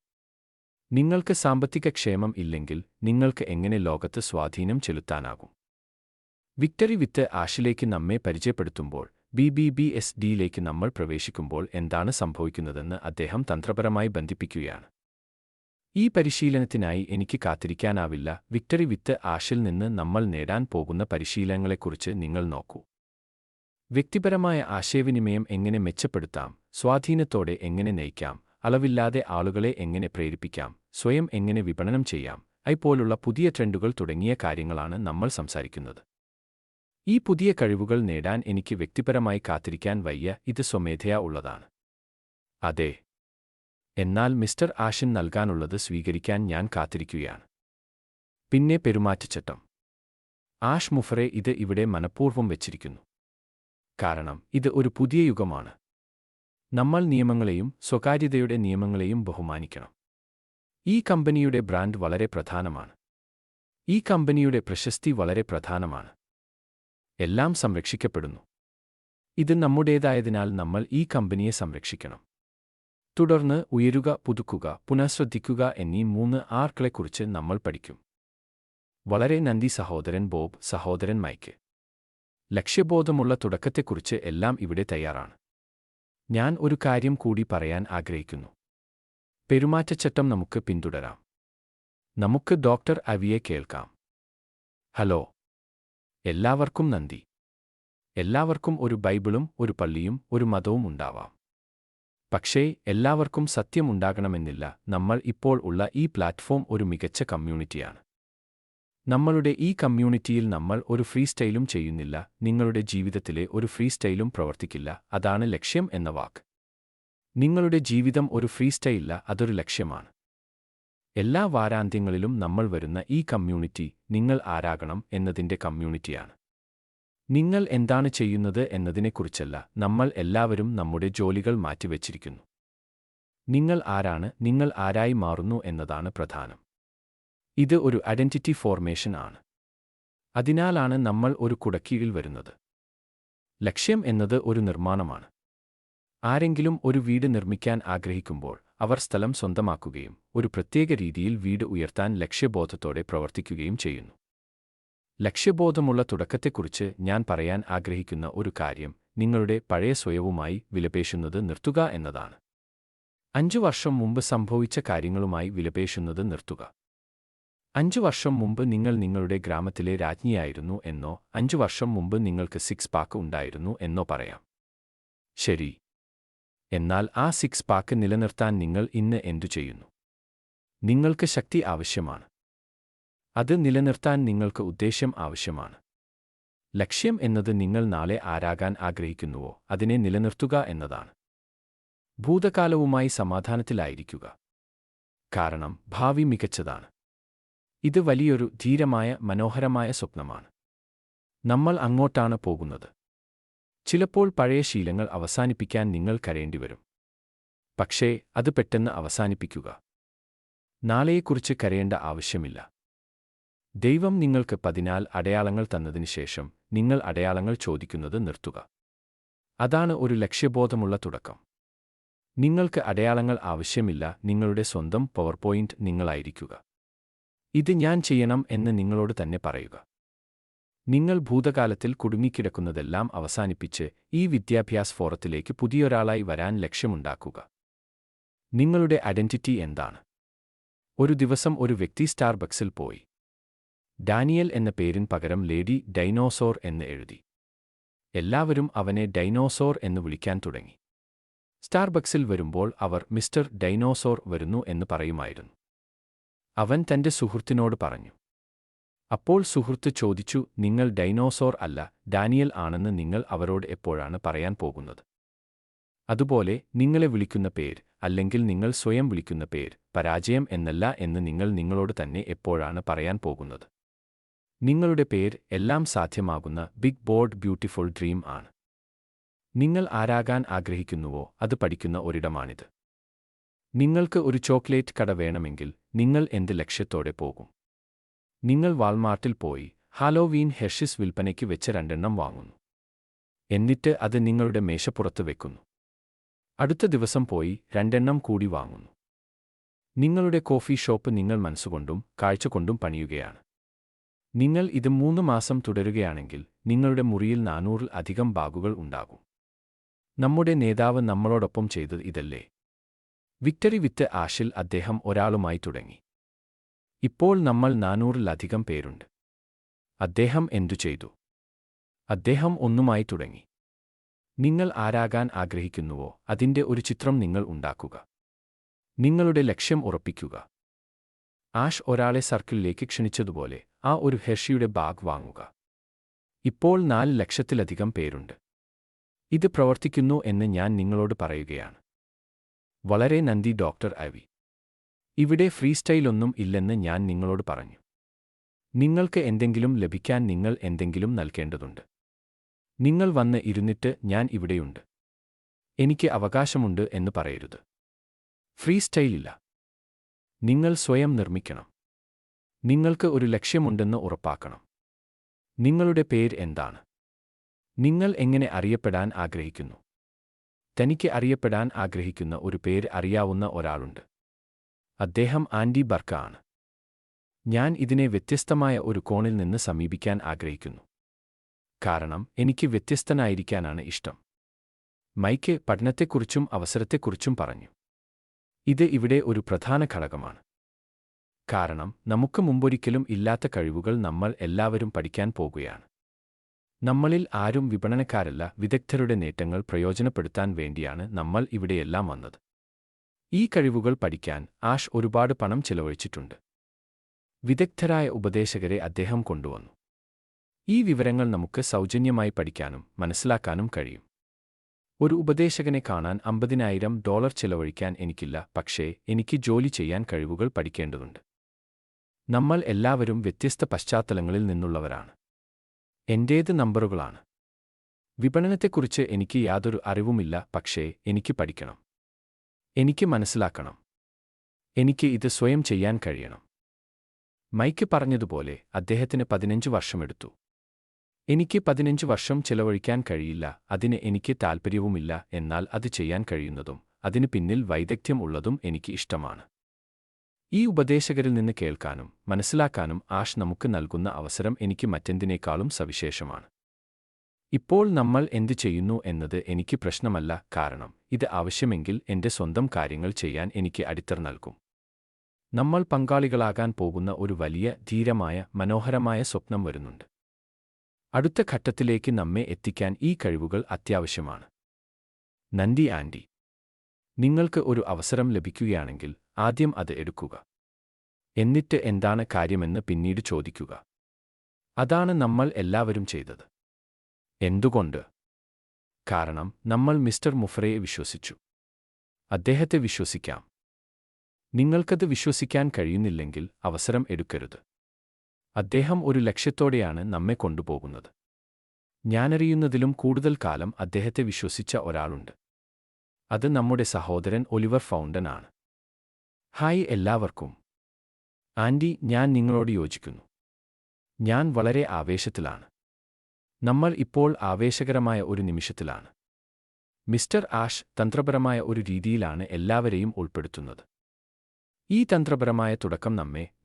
നിങ്ങൾക്ക് സാമ്പത്തിക ക്ഷേമം ഇല്ലെങ്കിൽ നിങ്ങൾക്ക് എങ്ങനെ ലോകത്ത് സ്വാധീനം ചെലുത്താനാകും? വിക്ടറി വിത്ത് ആഷിലേക്ക് നമ്മെ പരിചയപ്പെടുത്തുമ്പോൾ, BBBSDയിലേക്ക് നമ്മൾ പ്രവേശിക്കുമ്പോൾ എന്താണ് സംഭവിക്കുന്നതെന്ന് അദ്ദേഹം തന്ത്രപരമായി ബന്ധിപ്പിക്കുകയാണ്. ഈ പരിശീലനത്തിനായി എനിക്ക് കാത്തിരിക്കാനാവില്ല. വിക്ടറി വിത്ത് ആഷിൽ നിന്ന് നമ്മൾ നേടാൻ പോകുന്ന പരിശീലനങ്ങളെക്കുറിച്ച് നിങ്ങൾ നോക്കൂ. വ്യക്തിപരമായ ആശയവിനിമയം എങ്ങനെ മെച്ചപ്പെടുത്താം, സ്വാധീനത്തോടെ എങ്ങനെ നയിക്കാം, അളവില്ലാതെ ആളുകളെ എങ്ങനെ പ്രേരിപ്പിക്കാം, സ്വയം എങ്ങനെ വിപണനം ചെയ്യാം, പോലുള്ള പുതിയ ട്രെൻഡുകൾ തുടങ്ങിയ കാര്യങ്ങളാണ് നമ്മൾ സംസാരിക്കുന്നത്. ഈ പുതിയ കഴിവുകൾ നേടാൻ എനിക്ക് വ്യക്തിപരമായി കാത്തിരിക്കാൻ വയ്യ. ഇത് സ്വമേധയാ ഉള്ളതാണ്. അതെ. എന്നാൽ മിസ്റ്റർ ആഷിൻ നൽകാനുള്ളത് സ്വീകരിക്കാൻ ഞാൻ കാത്തിരിക്കുകയാണ്. പിന്നെ പെരുമാറ്റച്ചട്ടം. ആഷ് മുഫറെ ഇത് ഇവിടെ മനഃപൂർവ്വം വെച്ചിരിക്കുന്നു. കാരണം ഇത് ഒരു പുതിയ യുഗമാണ്. നമ്മൾ നിയമങ്ങളെയും സ്വകാര്യതയുടെ നിയമങ്ങളെയും ബഹുമാനിക്കണം. ഈ കമ്പനിയുടെ ബ്രാൻഡ് വളരെ പ്രധാനമാണ്. ഈ കമ്പനിയുടെ പ്രശസ്തി വളരെ പ്രധാനമാണ്. എല്ലാം സംരക്ഷിക്കപ്പെടുന്നു. ഇത് നമ്മുടേതായതിനാൽ നമ്മൾ ഈ കമ്പനിയെ സംരക്ഷിക്കണം. തുടർന്ന് ഉയരുക, പുതുക്കുക, പുനഃശ്രദ്ധിക്കുക എന്നീ 3 ആർകളെക്കുറിച്ച് നമ്മൾ പഠിക്കും. വളരെ നന്ദി സഹോദരൻ ബോബ്, സഹോദരൻ മൈക്ക്. ലക്ഷ്യബോധമുള്ള തുടക്കത്തെക്കുറിച്ച് എല്ലാം ഇവിടെ തയ്യാറാണ്. ഞാൻ ഒരു കാര്യം കൂടി പറയാൻ ആഗ്രഹിക്കുന്നു. പെരുമാറ്റച്ചട്ടം നമുക്ക് പിന്തുടരാം. നമുക്ക് ഡോക്ടർ അവിയെ കേൾക്കാം. ഹലോ. എല്ലാവർക്കും നന്ദി. എല്ലാവർക്കും ഒരു ബൈബിളും ഒരു പള്ളിയും ഒരു മതവും ഉണ്ടാവാം. പക്ഷേ എല്ലാവർക്കും സത്യം ഉണ്ടാകണമെന്നില്ല. നമ്മൾ ഇപ്പോൾ ഉള്ള ഈ പ്ലാറ്റ്ഫോം ഒരു മികച്ച കമ്മ്യൂണിറ്റിയാണ്. നമ്മളുടെ ഈ കമ്മ്യൂണിറ്റിയിൽ നമ്മൾ ഒരു ഫ്രീസ്റ്റൈലും ചെയ്യുന്നില്ല. നിങ്ങളുടെ ജീവിതത്തിലെ ഒരു ഫ്രീസ്റ്റൈലും പ്രവർത്തിക്കില്ല. അതാണ് ലക്ഷ്യം എന്ന വാക്ക്. നിങ്ങളുടെ ജീവിതം ഒരു ഫ്രീസ്റ്റൈലല്ല, അതൊരു ലക്ഷ്യമാണ്. എല്ലാ വാരാന്ത്യങ്ങളിലും നമ്മൾ വരുന്ന ഈ കമ്മ്യൂണിറ്റി നിങ്ങൾ ആരാകണം എന്നതിൻ്റെ കമ്മ്യൂണിറ്റിയാണ്. നിങ്ങൾ എന്താണ് ചെയ്യുന്നത് എന്നതിനെക്കുറിച്ചല്ല. നമ്മൾ എല്ലാവരും നമ്മുടെ ജോലികൾ മാറ്റിവെച്ചിരിക്കുന്നു. നിങ്ങൾ ആരാണ്, നിങ്ങൾ ആരായി മാറുന്നു എന്നതാണ് പ്രധാനം. ഇത് ഒരു ഐഡന്റിറ്റി ഫോർമേഷൻ ആണ്. അതിനാലാണ് നമ്മൾ ഒരു കുടക്കീഴിൽ വരുന്നത്. ലക്ഷ്യം എന്നത് ഒരു നിർമ്മാണമാണ്. ആരെങ്കിലും ഒരു വീട് നിർമ്മിക്കാൻ ആഗ്രഹിക്കുമ്പോൾ അവർ സ്ഥലം സ്വന്തമാക്കുകയും ഒരു പ്രത്യേക രീതിയിൽ വീട് ഉയർത്താൻ ലക്ഷ്യബോധത്തോടെ പ്രവർത്തിക്കുകയും ചെയ്യുന്നു. ലക്ഷ്യബോധമുള്ള തുടക്കത്തെക്കുറിച്ച് ഞാൻ പറയാൻ ആഗ്രഹിക്കുന്ന ഒരു കാര്യം നിങ്ങളുടെ പഴയ സ്വയവുമായി വിലപേശുന്നത് നിർത്തുക എന്നതാണ്. 5 വർഷം മുമ്പ് സംഭവിച്ച കാര്യങ്ങളുമായി വിലപേശുന്നത് നിർത്തുക. 5 വർഷം മുമ്പ് നിങ്ങൾ നിങ്ങളുടെ ഗ്രാമത്തിലെ രാജ്ഞിയായിരുന്നു എന്നോ 5 വർഷം മുമ്പ് നിങ്ങൾക്ക് 6 പാക്ക് ഉണ്ടായിരുന്നു എന്നോ പറയാം. ശരി. എന്നാൽ ആ 6 പാക്ക് നിലനിർത്താൻ നിങ്ങൾ ഇന്ന് എന്തു ചെയ്യുന്നു? നിങ്ങൾക്ക് ശക്തി ആവശ്യമാണ്. അത് നിലനിർത്താൻ നിങ്ങൾക്ക് ഉദ്ദേശ്യം ആവശ്യമാണ്. ലക്ഷ്യം എന്നത് നിങ്ങൾ നാളെ ആരാകാൻ ആഗ്രഹിക്കുന്നുവോ അതിനെ നിലനിർത്തുക എന്നതാണ്. ഭൂതകാലവുമായി സമാധാനത്തിലായിരിക്കുക. കാരണം ഭാവി മികച്ചതാണ്. ഇത് വലിയൊരു ധീരമായ മനോഹരമായ സ്വപ്നമാണ്. നമ്മൾ അങ്ങോട്ടാണ് പോകുന്നത്. ചിലപ്പോൾ പഴയ ശീലങ്ങൾ അവസാനിപ്പിക്കാൻ നിങ്ങൾ കരയേണ്ടിവരും. പക്ഷേ അത് പെട്ടെന്ന് അവസാനിപ്പിക്കുക. നാളെയെക്കുറിച്ച് കരയേണ്ട ആവശ്യമില്ല. ദൈവം നിങ്ങൾക്ക് 14 അടയാളങ്ങൾ തന്നതിനുശേഷം നിങ്ങൾ അടയാളങ്ങൾ ചോദിക്കുന്നത് നിർത്തുക. അതാണ് ഒരു ലക്ഷ്യബോധമുള്ള തുടക്കം. നിങ്ങൾക്ക് അടയാളങ്ങൾ ആവശ്യമില്ല, നിങ്ങളുടെ സ്വന്തം പവർപോയിന്റ് നിങ്ങളായിരിക്കുക. ഇത് ഞാൻ ചെയ്യണം എന്ന് നിങ്ങളോട് തന്നെ പറയുക. നിങ്ങൾ ഭൂതകാലത്തിൽ കുടുങ്ങിക്കിടക്കുന്നതെല്ലാം അവസാനിപ്പിച്ച് ഈ വിദ്യാഭ്യാസ ഫോറത്തിലേക്ക് പുതിയൊരാളായി വരാൻ ലക്ഷ്യമുണ്ടാക്കുക. നിങ്ങളുടെ ഐഡന്റിറ്റി എന്താണ്? ഒരു ദിവസം ഒരു വ്യക്തി സ്റ്റാർബക്സിൽ പോയി. ഡാനിയൽ എന്ന പേരിന് പകരം ലേഡി ഡൈനോസോർ എന്ന് എഴുതി. എല്ലാവരും അവനെ ഡൈനോസോർ എന്ന് വിളിക്കാൻ തുടങ്ങി. സ്റ്റാർബക്സിൽ വരുമ്പോൾ അവർ മിസ്റ്റർ ഡൈനോസോർ വരുന്നു എന്ന് പറയുമായിരുന്നു. അവൻ തന്റെ സുഹൃത്തിനോട് പറഞ്ഞു. അപ്പോൾ സുഹൃത്ത് ചോദിച്ചു, നിങ്ങൾ ഡൈനോസോർ അല്ല, ഡാനിയൽ ആണെന്ന് നിങ്ങൾ അവരോട് എപ്പോഴാണ് പറയാൻ പോകുന്നത്? അതുപോലെ നിങ്ങളെ വിളിക്കുന്ന പേര്, അല്ലെങ്കിൽ നിങ്ങൾ സ്വയം വിളിക്കുന്ന പേര്, പരാജയം എന്നല്ല എന്ന് നിങ്ങൾ നിങ്ങളോട് തന്നെ എപ്പോഴാണ് പറയാൻ പോകുന്നത്? നിങ്ങളുടെ പേര് എല്ലാം സാധ്യമാകുന്ന ബിഗ് ബോർഡ് ബ്യൂട്ടിഫുൾ ഡ്രീം ആണ്. നിങ്ങൾ ആരാകാൻ ആഗ്രഹിക്കുന്നുവോ അത് പഠിക്കുന്ന ഒരിടമാണിത്. നിങ്ങൾക്ക് ഒരു ചോക്ലേറ്റ് കട വേണമെങ്കിൽ നിങ്ങൾ എന്ത് ലക്ഷ്യത്തോടെ പോകും? നിങ്ങൾ വാൾമാർട്ടിൽ പോയി ഹാലോവീൻ ഹെർഷിസ് വിൽപ്പനയ്ക്ക് വെച്ച് 2 വാങ്ങുന്നു. എന്നിട്ട് അത് നിങ്ങളുടെ മേശപ്പുറത്ത് വെക്കുന്നു. അടുത്ത ദിവസം പോയി 2 കൂടി വാങ്ങുന്നു. നിങ്ങളുടെ കോഫി ഷോപ്പ് നിങ്ങൾ മനസ്സുകൊണ്ടും കാഴ്ചകൊണ്ടും പണിയുകയാണ്. നിങ്ങൾ ഇത് 3 മാസം തുടരുകയാണെങ്കിൽ നിങ്ങളുടെ മുറിയിൽ 400-ൽ അധികം ബാഗുകൾ ഉണ്ടാകും. നമ്മുടെ നേതാവ് നമ്മളോടൊപ്പം ചെയ്തത് ഇതല്ലേ? വിക്ടറി വിത്ത് ആഷിൽ അദ്ദേഹം ഒരാളുമായി തുടങ്ങി. ഇപ്പോൾ നമ്മൾ 400-ലധികം പേരുണ്ട്. അദ്ദേഹം എന്തു ചെയ്തു? അദ്ദേഹം ഒന്നുമായി തുടങ്ങി. നിങ്ങൾ ആരാകാൻ ആഗ്രഹിക്കുന്നുവോ അതിന്റെ ഒരു ചിത്രം നിങ്ങൾ ഉണ്ടാക്കുക. നിങ്ങളുടെ ലക്ഷ്യം ഉറപ്പിക്കുക. ആഷ് ഒരാളെ സർക്കിളിലേക്ക് ക്ഷണിച്ചതുപോലെ ആ ഒരു ഹെർഷിയുടെ ബാഗ് വാങ്ങുക. ഇപ്പോൾ 4 ലക്ഷത്തിലധികം പേരുണ്ട്. ഇത് പ്രവർത്തിക്കുന്നു എന്ന് ഞാൻ നിങ്ങളോട് പറയുകയാണ്. വളരെ നന്ദി ഡോക്ടർ ഐവി. ഇവിടെ ഫ്രീസ്റ്റൈലൊന്നും ഇല്ലെന്ന് ഞാൻ നിങ്ങളോട് പറഞ്ഞു. നിങ്ങൾക്ക് എന്തെങ്കിലും ലഭിക്കാൻ നിങ്ങൾ എന്തെങ്കിലും നൽകേണ്ടതുണ്ട്. നിങ്ങൾ വന്ന് ഇരുന്നിട്ട് ഞാൻ ഇവിടെയുണ്ട്, എനിക്ക് അവകാശമുണ്ട് എന്ന് പറയരുത്. ഫ്രീസ്റ്റൈലില്ല. നിങ്ങൾ സ്വയം നിർമ്മിക്കണം. നിങ്ങൾക്ക് ഒരു ലക്ഷ്യമുണ്ടെന്ന് ഉറപ്പാക്കണം. നിങ്ങളുടെ പേര് എന്താണ്? നിങ്ങൾ എങ്ങനെ അറിയപ്പെടാൻ ആഗ്രഹിക്കുന്നു? തനിക്ക് അറിയപ്പെടാൻ ആഗ്രഹിക്കുന്ന ഒരു പേര് അറിയാവുന്ന ഒരാളുണ്ട്. അദ്ദേഹം ആൻഡി ബർക്ക ആണ്. ഞാൻ ഇതിനെ വ്യത്യസ്തമായ ഒരു കോണിൽ നിന്ന് സമീപിക്കാൻ ആഗ്രഹിക്കുന്നു. കാരണം എനിക്ക് വ്യത്യസ്തനായിരിക്കാനാണ് ഇഷ്ടം. മൈക്ക് പഠനത്തെക്കുറിച്ചും അവസരത്തെക്കുറിച്ചും പറഞ്ഞു. ഇത് ഇവിടെ ഒരു പ്രധാന ഘടകമാണ്. കാരണം നമുക്ക് മുമ്പൊരിക്കലും ഇല്ലാത്ത കഴിവുകൾ നമ്മൾ എല്ലാവരും പഠിക്കാൻ പോകുകയാണ്. നമ്മളിൽ ആരും വിപണനക്കാരല്ല, വിദഗ്ധരുടെ നേട്ടങ്ങൾ പ്രയോജനപ്പെടുത്താൻ വേണ്ടിയാണ് നമ്മൾ ഇവിടെയെല്ലാം വന്നത്. ഈ കഴിവുകൾ പഠിക്കാൻ ആഷ് ഒരുപാട് പണം ചെലവഴിച്ചിട്ടുണ്ട്. വിദഗ്ധരായ ഉപദേശകരെ അദ്ദേഹം കൊണ്ടുവന്നു. ഈ വിവരങ്ങൾ നമുക്ക് സൗജന്യമായി പഠിക്കാനും മനസ്സിലാക്കാനും കഴിയും. ഒരു ഉപദേശകനെ കാണാൻ $50,000 ചെലവഴിക്കാൻ എനിക്കില്ല, പക്ഷേ എനിക്ക് ജോലി ചെയ്യാൻ കഴിവുകൾ പഠിക്കേണ്ടതുണ്ട്. നമ്മൾ എല്ലാവരും വ്യത്യസ്ത പശ്ചാത്തലങ്ങളിൽ നിന്നുള്ളവരാണ്. എന്റേത് നമ്പറുകളാണ്. വിപണനത്തെക്കുറിച്ച് എനിക്ക് യാതൊരു അറിവുമില്ല, പക്ഷേ എനിക്ക് പഠിക്കണം. എനിക്ക് മനസ്സിലാക്കണം. എനിക്ക് ഇത് സ്വയം ചെയ്യാൻ കഴിയണം. മൈക്ക് പറഞ്ഞതുപോലെ അദ്ദേഹത്തിന് 15 വർഷമെടുത്തു. എനിക്ക് 15 വർഷം ചെലവഴിക്കാൻ കഴിയില്ല, അതിന് എനിക്ക് താൽപ്പര്യവുമില്ല, എന്നാൽ അത് ചെയ്യാൻ കഴിയുന്നതും അതിന് പിന്നിൽ വൈദഗ്ധ്യം ഉള്ളതും എനിക്ക് ഇഷ്ടമാണ്. ഈ ഉപദേശകരിൽ നിന്ന് കേൾക്കാനും മനസ്സിലാക്കാനും ആഷ് നമുക്ക് നൽകുന്ന അവസരം എനിക്ക് മറ്റെന്തിനേക്കാളും സവിശേഷമാണ്. ഇപ്പോൾ നമ്മൾ എന്തു ചെയ്യുന്നു എന്നത് എനിക്ക് പ്രശ്നമല്ല, കാരണം ഇത് ആവശ്യമെങ്കിൽ എന്റെ സ്വന്തം കാര്യങ്ങൾ ചെയ്യാൻ എനിക്ക് അടിത്തറ നൽകും. നമ്മൾ പങ്കാളികളാകാൻ പോകുന്ന ഒരു വലിയ, ധീരമായ, മനോഹരമായ സ്വപ്നം വരുന്നുണ്ട്. അടുത്ത ഘട്ടത്തിലേക്ക് നമ്മെ എത്തിക്കാൻ ഈ കഴിവുകൾ അത്യാവശ്യമാണ്. നന്ദി ആൻഡി. നിങ്ങൾക്ക് ഒരു അവസരം ലഭിക്കുകയാണെങ്കിൽ ആദ്യം അത് എടുക്കുക. എന്നിട്ട് എന്താണ് കാര്യമെന്ന് പിന്നീട് ചോദിക്കുക. അതാണ് നമ്മൾ എല്ലാവരും ചെയ്തത്. എന്തുകൊണ്ട്? കാരണം നമ്മൾ മിസ്റ്റർ മുഫ്രയെ വിശ്വസിച്ചു. അദ്ദേഹത്തെ വിശ്വസിക്കാം. നിങ്ങൾക്കത് വിശ്വസിക്കാൻ കഴിയുന്നില്ലെങ്കിൽ അവസരം എടുക്കരുത്. അദ്ദേഹം ഒരു ലക്ഷ്യത്തോടെയാണ് നമ്മെ കൊണ്ടുപോകുന്നത്. ഞാനറിയുന്നതിലും കൂടുതൽ കാലം അദ്ദേഹത്തെ വിശ്വസിച്ച ഒരാളുണ്ട്. അത് നമ്മുടെ സഹോദരൻ ഒലിവർ ഫൗണ്ടൻ ആണ്. ഹായ് എല്ലാവർക്കും. ആൻഡി, ഞാൻ നിങ്ങളോട് യോജിക്കുന്നു. ഞാൻ വളരെ ആവേശത്തിലാണ്. നമ്മൾ ഇപ്പോൾ ആവേശകരമായ ഒരു നിമിഷത്തിലാണ്. മിസ്റ്റർ ആഷ് തന്ത്രപരമായ ഒരു രീതിയിലാണ് എല്ലാവരെയും ഉൾപ്പെടുത്തുന്നത്. ഈ തന്ത്രപരമായ തുടക്കം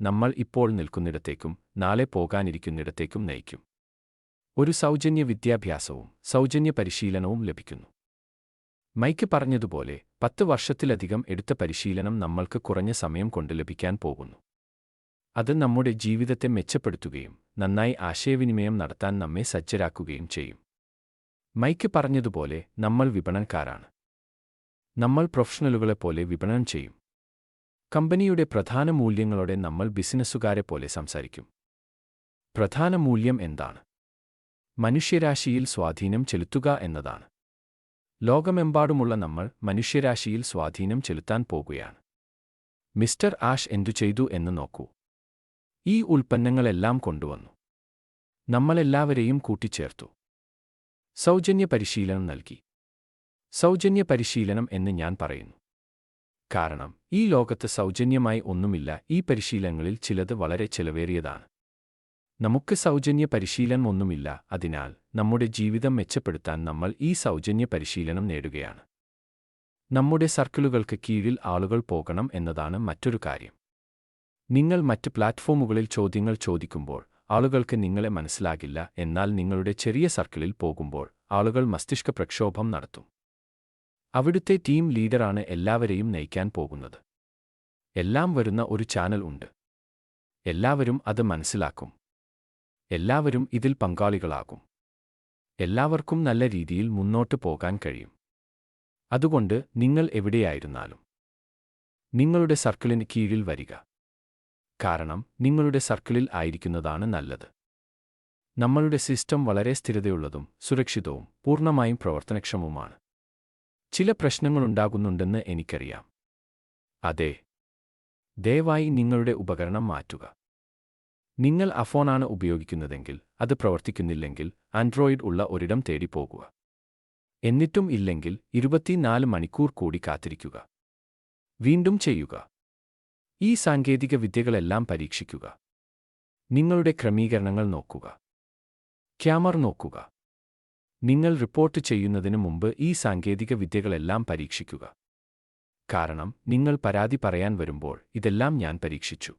നമ്മൾ ഇപ്പോൾ നിൽക്കുന്നിടത്തേക്കും നാളെ പോകാനിരിക്കുന്നിടത്തേക്കും നയിക്കും. ഒരു സൗജന്യ വിദ്യാഭ്യാസവും സൗജന്യ പരിശീലനവും ലഭിക്കുന്നു. മൈക്ക് പറഞ്ഞതുപോലെ 10 വർഷത്തിലധികം എടുത്ത പരിശീലനം നമ്മൾക്ക് കുറഞ്ഞ സമയം കൊണ്ട് ലഭിക്കാൻ പോകുന്നു. അത് നമ്മുടെ ജീവിതത്തെ മെച്ചപ്പെടുത്തുകയും നന്നായി ആശയവിനിമയം നടത്താൻ നമ്മെ സജ്ജരാക്കുകയും ചെയ്യും. മൈക്ക് പറഞ്ഞതുപോലെ നമ്മൾ വിപണനക്കാരാണ്. നമ്മൾ പ്രൊഫഷണലുകളെപ്പോലെ വിപണനം ചെയ്യും. കമ്പനിയുടെ പ്രധാന മൂല്യങ്ങളോടെ നമ്മൾ ബിസിനസ്സുകാരെപ്പോലെ സംസാരിക്കും. പ്രധാന മൂല്യം എന്താണ്? മനുഷ്യരാശിയിൽ സ്വാധീനം ചെലുത്തുക എന്നതാണ്. ലോകമെമ്പാടുമുള്ള നമ്മൾ മനുഷ്യരാശിയിൽ സ്വാധീനം ചെലുത്താൻ പോകുകയാണ്. മിസ്റ്റർ ആഷ് എന്തു ചെയ്തു എന്ന് നോക്കൂ. ഈ ഉൽപ്പന്നങ്ങളെല്ലാം കൊണ്ടുവന്നു. നമ്മളെല്ലാവരെയും കൂട്ടിച്ചേർത്തു. സൗജന്യ പരിശീലനം നൽകി. സൗജന്യ പരിശീലനം എന്ന് ഞാൻ പറയുന്നു. കാരണം ഈ ലോകത്ത് സൗജന്യമായി ഒന്നുമില്ല. ഈ പരിശീലനങ്ങളിൽ ചിലത് വളരെ ചെലവേറിയതാണ്. നമുക്ക് സൗജന്യ പരിശീലനം ഒന്നുമില്ല. അതിനാൽ നമ്മുടെ ജീവിതം മെച്ചപ്പെടുത്താൻ നമ്മൾ ഈ സൗജന്യ പരിശീലനം നേടുകയാണ്. നമ്മുടെ സർക്കിളുകൾക്ക് കീഴിൽ ആളുകൾ പോകണം എന്നതാണ് മറ്റൊരു കാര്യം. നിങ്ങൾ മറ്റ് പ്ലാറ്റ്ഫോമുകളിൽ ചോദ്യങ്ങൾ ചോദിക്കുമ്പോൾ ആളുകൾക്ക് നിങ്ങളെ മനസ്സിലാകില്ല. എന്നാൽ നിങ്ങളുടെ ചെറിയ സർക്കിളിൽ പോകുമ്പോൾ ആളുകൾ മസ്തിഷ്ക പ്രക്ഷോഭം നടത്തും. അവിടുത്തെ ടീം ലീഡറാണ് എല്ലാവരെയും നയിക്കാൻ പോകുന്നത്. എല്ലാം വരുന്ന ഒരു ചാനൽ ഉണ്ട്. എല്ലാവരും അത് മനസ്സിലാക്കും. എല്ലാവരും ഇതിൽ പങ്കാളികളാകും. എല്ലാവർക്കും നല്ല രീതിയിൽ മുന്നോട്ട് പോകാൻ കഴിയും. അതുകൊണ്ട് നിങ്ങൾ എവിടെയായിരുന്നാലും നിങ്ങളുടെ സർക്കിളിന് കീഴിൽ വരിക. കാരണം നിങ്ങളുടെ സർക്കിളിൽ ആയിരിക്കുന്നതാണ് നല്ലത്. നമ്മളുടെ സിസ്റ്റം വളരെ സ്ഥിരതയുള്ളതും സുരക്ഷിതവും പൂർണ്ണമായും പ്രവർത്തനക്ഷമവുമാണ്. ചില പ്രശ്നങ്ങളുണ്ടാകുന്നുണ്ടെന്ന് എനിക്കറിയാം. അതെ. ദയവായി നിങ്ങളുടെ ഉപകരണം മാറ്റുക. നിങ്ങൾ അഫോണാണ് ഉപയോഗിക്കുന്നതെങ്കിൽ അത് പ്രവർത്തിക്കുന്നില്ലെങ്കിൽ ആൻഡ്രോയിഡ് ഉള്ള ഒരിടം തേടി പോകുക. എന്നിട്ടും ഇല്ലെങ്കിൽ 24 മണിക്കൂർ കൂടി കാത്തിരിക്കുക. വീണ്ടും ചെയ്യുക. ഈ സാങ്കേതിക വിദ്യകളെല്ലാം പരീക്ഷിക്കുക. നിങ്ങളുടെ ക്രമീകരണങ്ങൾ നോക്കുക. ക്യാമറ നോക്കുക. നിങ്ങൾ റിപ്പോർട്ട് ചെയ്യുന്നതിന് മുമ്പ് ഈ സാങ്കേതിക വിദ്യകളെല്ലാം പരീക്ഷിക്കുക. കാരണം നിങ്ങൾ പരാതി പറയാൻ വരുമ്പോൾ ഇതെല്ലാം ഞാൻ പരീക്ഷിച്ചു.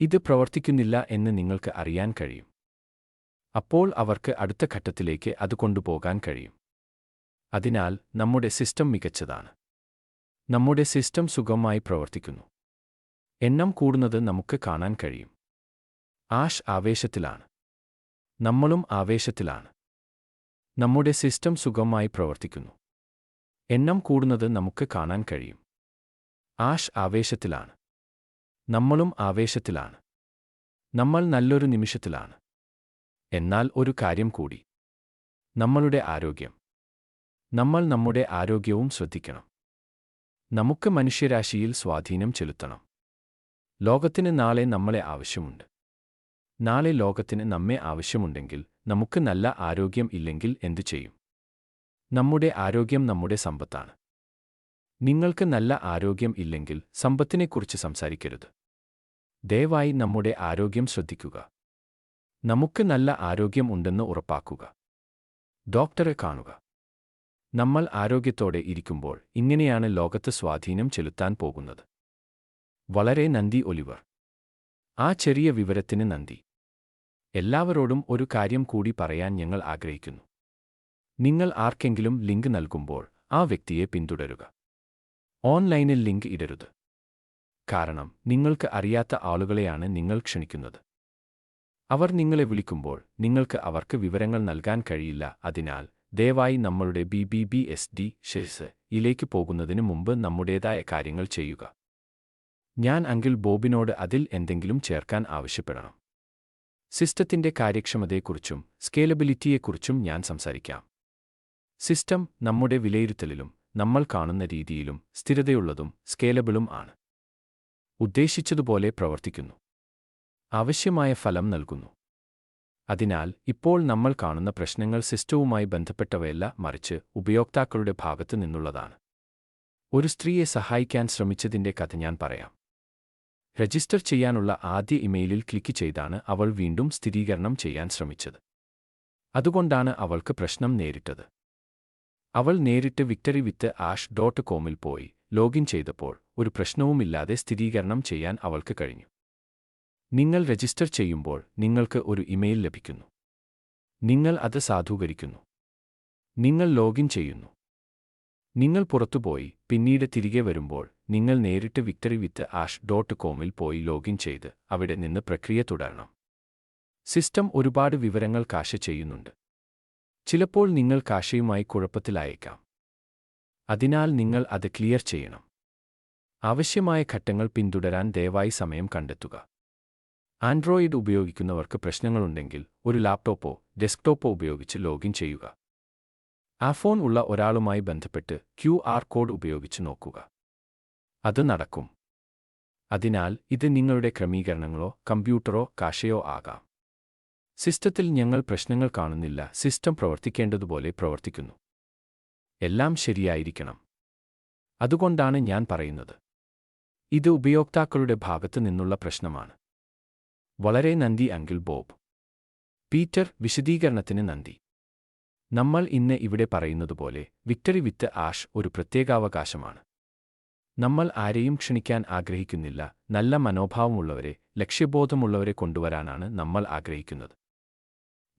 ഇത് പ്രവർത്തിക്കുന്നില്ല എന്ന് നിങ്ങൾക്ക് അറിയാൻ കഴിയും. അപ്പോൾ അവർക്ക് അടുത്ത ഘട്ടത്തിലേക്ക് അത് കൊണ്ടുപോകാൻ കഴിയും. അതിനാൽ നമ്മുടെ സിസ്റ്റം മികച്ചതാണ്. നമ്മുടെ സിസ്റ്റം സുഗമമായി പ്രവർത്തിക്കുന്നു. എണ്ണം കൂടുന്നത് നമുക്ക് കാണാൻ കഴിയും. ആഷ് ആവേശത്തിലാണ്. നമ്മളും ആവേശത്തിലാണ്. നമ്മുടെ സിസ്റ്റം സുഗമമായി പ്രവർത്തിക്കുന്നു. എണ്ണം കൂടുന്നത് നമുക്ക് കാണാൻ കഴിയും. ആഷ് ആവേശത്തിലാണ്. നമ്മളും ആവേശത്തിലാണ്. നമ്മൾ നല്ലൊരു നിമിഷത്തിലാണ്. എന്നാൽ ഒരു കാര്യം കൂടി. നമ്മളുടെ ആരോഗ്യം. നമ്മൾ നമ്മുടെ ആരോഗ്യവും ശ്രദ്ധിക്കണം. നമുക്ക് മനുഷ്യരാശിയിൽ സ്വാധീനം ചെലുത്തണം. ലോകത്തിന് നാളെ നമ്മളെ ആവശ്യമുണ്ട്. നാളെ ലോകത്തിന് നമ്മെ ആവശ്യമുണ്ടെങ്കിൽ നമുക്ക് നല്ല ആരോഗ്യം ഇല്ലെങ്കിൽ എന്തു ചെയ്യും? നമ്മുടെ ആരോഗ്യം നമ്മുടെ സമ്പത്താണ്. നിങ്ങൾക്ക് നല്ല ആരോഗ്യം ഇല്ലെങ്കിൽ സമ്പത്തിനെക്കുറിച്ച് സംസാരിക്കരുത്. ദയവായി നമ്മുടെ ആരോഗ്യം ശ്രദ്ധിക്കുക. നമുക്ക് നല്ല ആരോഗ്യം ഉണ്ടെന്ന് ഉറപ്പാക്കുക. ഡോക്ടറെ കാണുക. നമ്മൾ ആരോഗ്യത്തോടെ ഇരിക്കുമ്പോൾ ഇങ്ങനെയാണ് ലോകത്ത് സ്വാധീനം ചെലുത്താൻ പോകുന്നത്. വളരെ നന്ദി ഒലിവർ. ആ ചെറിയ വിവരത്തിന് നന്ദി. എല്ലാവരോടും ഒരു കാര്യം കൂടി പറയാൻ ഞങ്ങൾ ആഗ്രഹിക്കുന്നു. നിങ്ങൾ ആർക്കെങ്കിലും ലിങ്ക് നൽകുമ്പോൾ ആ വ്യക്തിയെ പിന്തുടരുക. ഓൺലൈനിൽ ലിങ്ക് ഇടരുത്. കാരണം നിങ്ങൾക്ക് അറിയാത്ത ആളുകളെയാണ് നിങ്ങൾ ക്ഷണിക്കുന്നത്. അവർ നിങ്ങളെ വിളിക്കുമ്പോൾ നിങ്ങൾക്ക് അവർക്ക് വിവരങ്ങൾ നൽകാൻ കഴിയില്ല. അതിനാൽ ദയവായി നമ്മളുടെ BBBSD യിലേക്ക് പോകുന്നതിന് മുമ്പ് നമ്മുടേതായ കാര്യങ്ങൾ ചെയ്യുക. ഞാൻ അങ്കിൾ ബോബിനോട് അതിൽ എന്തെങ്കിലും ചേർക്കാൻ ആവശ്യപ്പെടണം. സിസ്റ്റത്തിന്റെ കാര്യക്ഷമതയെക്കുറിച്ചും സ്കേലബിലിറ്റിയെക്കുറിച്ചും ഞാൻ സംസാരിക്കാം. സിസ്റ്റം നമ്മുടെ വിലയിരുത്തലിലും നമ്മൾ കാണുന്ന രീതിയിലും സ്ഥിരതയുള്ളതും സ്കേലബിളും ആണ്. ഉദ്ദേശിച്ചതുപോലെ പ്രവർത്തിക്കുന്നു. ആവശ്യമായ ഫലം നൽകുന്നു. അതിനാൽ ഇപ്പോൾ നമ്മൾ കാണുന്ന പ്രശ്നങ്ങൾ സിസ്റ്റവുമായി ബന്ധപ്പെട്ടവയല്ല, മറിച്ച് ഉപയോക്താക്കളുടെ ഭാഗത്തു നിന്നുള്ളതാണ്. ഒരു സ്ത്രീയെ സഹായിക്കാൻ ശ്രമിച്ചതിന്റെ കഥ ഞാൻ പറയാം. രജിസ്റ്റർ ചെയ്യാനുള്ള ആദ്യ ഇമെയിലിൽ ക്ലിക്ക് ചെയ്താണ് അവൾ വീണ്ടും സ്ഥിരീകരണം ചെയ്യാൻ ശ്രമിച്ചത്. അതുകൊണ്ടാണ് അവൾക്ക് പ്രശ്നം നേരിട്ടത്. അവൾ നേരിട്ട് victory-with-ash.comൽ പോയി ലോഗിൻ ചെയ്തപ്പോൾ ഒരു പ്രശ്നവുമില്ലാതെ സ്ഥിരീകരണം ചെയ്യാൻ അവൾക്ക് കഴിഞ്ഞു. നിങ്ങൾ രജിസ്റ്റർ ചെയ്യുമ്പോൾ നിങ്ങൾക്ക് ഒരു ഇമെയിൽ ലഭിക്കുന്നു. നിങ്ങൾ അത് സാധൂകരിക്കുന്നു. നിങ്ങൾ ലോഗിൻ ചെയ്യുന്നു. നിങ്ങൾ പുറത്തുപോയി പിന്നീട് തിരികെ വരുമ്പോൾ നിങ്ങൾ നേരിട്ട് victory-with-ash.comൽ പോയി ലോഗിൻ ചെയ്ത് അവിടെ നിന്ന് പ്രക്രിയ തുടരണം. സിസ്റ്റം ഒരുപാട് വിവരങ്ങൾ കാഷെ ചെയ്യുന്നുണ്ട്. ചിലപ്പോൾ നിങ്ങൾ കാഷയുമായി കുഴപ്പത്തിലായേക്കാം. അതിനാൽ നിങ്ങൾ അത് ക്ലിയർ ചെയ്യണം. ആവശ്യമായ ഘട്ടങ്ങൾ പിന്തുടരാൻ ദയവായി സമയം കണ്ടെത്തുക. ആൻഡ്രോയിഡ് ഉപയോഗിക്കുന്നവർക്ക് പ്രശ്നങ്ങളുണ്ടെങ്കിൽ ഒരു ലാപ്ടോപ്പോ ഡെസ്ക്ടോപ്പോ ഉപയോഗിച്ച് ലോഗിൻ ചെയ്യുക. ഫോൺ ഉള്ള ഒരാളുമായി ബന്ധപ്പെട്ട് QR കോഡ് ഉപയോഗിച്ച് നോക്കുക. അത് നടക്കും. അതിനാൽ ഇത് നിങ്ങളുടെ ക്രമീകരണങ്ങളോ കമ്പ്യൂട്ടറോ കാഷയോ ആകാം. സിസ്റ്റത്തിൽ ഞങ്ങൾ പ്രശ്നങ്ങൾ കാണുന്നില്ല. സിസ്റ്റം പ്രവർത്തിക്കേണ്ടതുപോലെ പ്രവർത്തിക്കുന്നു. എല്ലാം ശരിയായിരിക്കണം. അതുകൊണ്ടാണ് ഞാൻ പറയുന്നത്. ഇത് ഉപയോക്താക്കളുടെ ഭാഗത്ത് നിന്നുള്ള പ്രശ്നമാണ്. വളരെ നന്ദി അങ്കിൾ ബോബ്. പീറ്റർ, വിശദീകരണത്തിന് നന്ദി. നമ്മൾ ഇന്ന് ഇവിടെ പറയുന്നതുപോലെ victory-with-ash ഒരു പ്രത്യേകാവകാശമാണ്. നമ്മൾ ആരെയും ക്ഷണിക്കാൻ ആഗ്രഹിക്കുന്നില്ല. നല്ല മനോഭാവമുള്ളവരെ, ലക്ഷ്യബോധമുള്ളവരെ കൊണ്ടുവരാനാണ് നമ്മൾ ആഗ്രഹിക്കുന്നത്.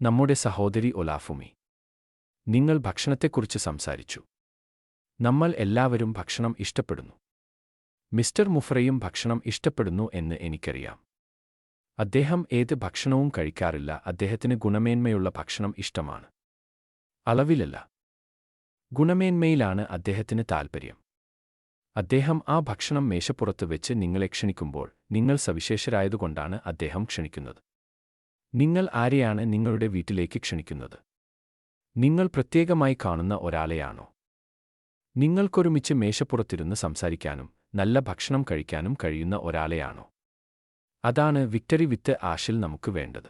നമ്മുടെ സഹോദരി ഒലാഫുമി, നിങ്ങൾ ഭക്ഷണത്തെക്കുറിച്ച് സംസാരിച്ചു. നമ്മൾ എല്ലാവരും ഭക്ഷണം ഇഷ്ടപ്പെടുന്നു. മിസ്റ്റർ മുഫ്രയും ഭക്ഷണം ഇഷ്ടപ്പെടുന്നു എന്ന് എനിക്കറിയാം. അദ്ദേഹം ഏത് ഭക്ഷണവും കഴിക്കാറില്ല. അദ്ദേഹത്തിന് ഗുണമേന്മയുള്ള ഭക്ഷണം ഇഷ്ടമാണ്. അളവിലല്ല, ഗുണമേന്മയിലാണ് അദ്ദേഹത്തിന് താൽപ്പര്യം. അദ്ദേഹം ആ ഭക്ഷണം മേശപ്പുറത്ത് വെച്ച് നിങ്ങളെ ക്ഷണിക്കുമ്പോൾ നിങ്ങൾ സവിശേഷരായതുകൊണ്ടാണ് അദ്ദേഹം ക്ഷണിക്കുന്നത്. നിങ്ങൾ ആരെയാണ് നിങ്ങളുടെ വീട്ടിലേക്ക് ക്ഷണിക്കുന്നത്? നിങ്ങൾ പ്രത്യേകമായി കാണുന്ന ഒരാളെയാണോ? നിങ്ങൾക്കൊരുമിച്ച് മേശപ്പുറത്തിരുന്ന് സംസാരിക്കാനും നല്ല ഭക്ഷണം കഴിക്കാനും കഴിയുന്ന ഒരാളെയാണോ? അതാണ് victory-with-ashൽ നമുക്ക് വേണ്ടത്.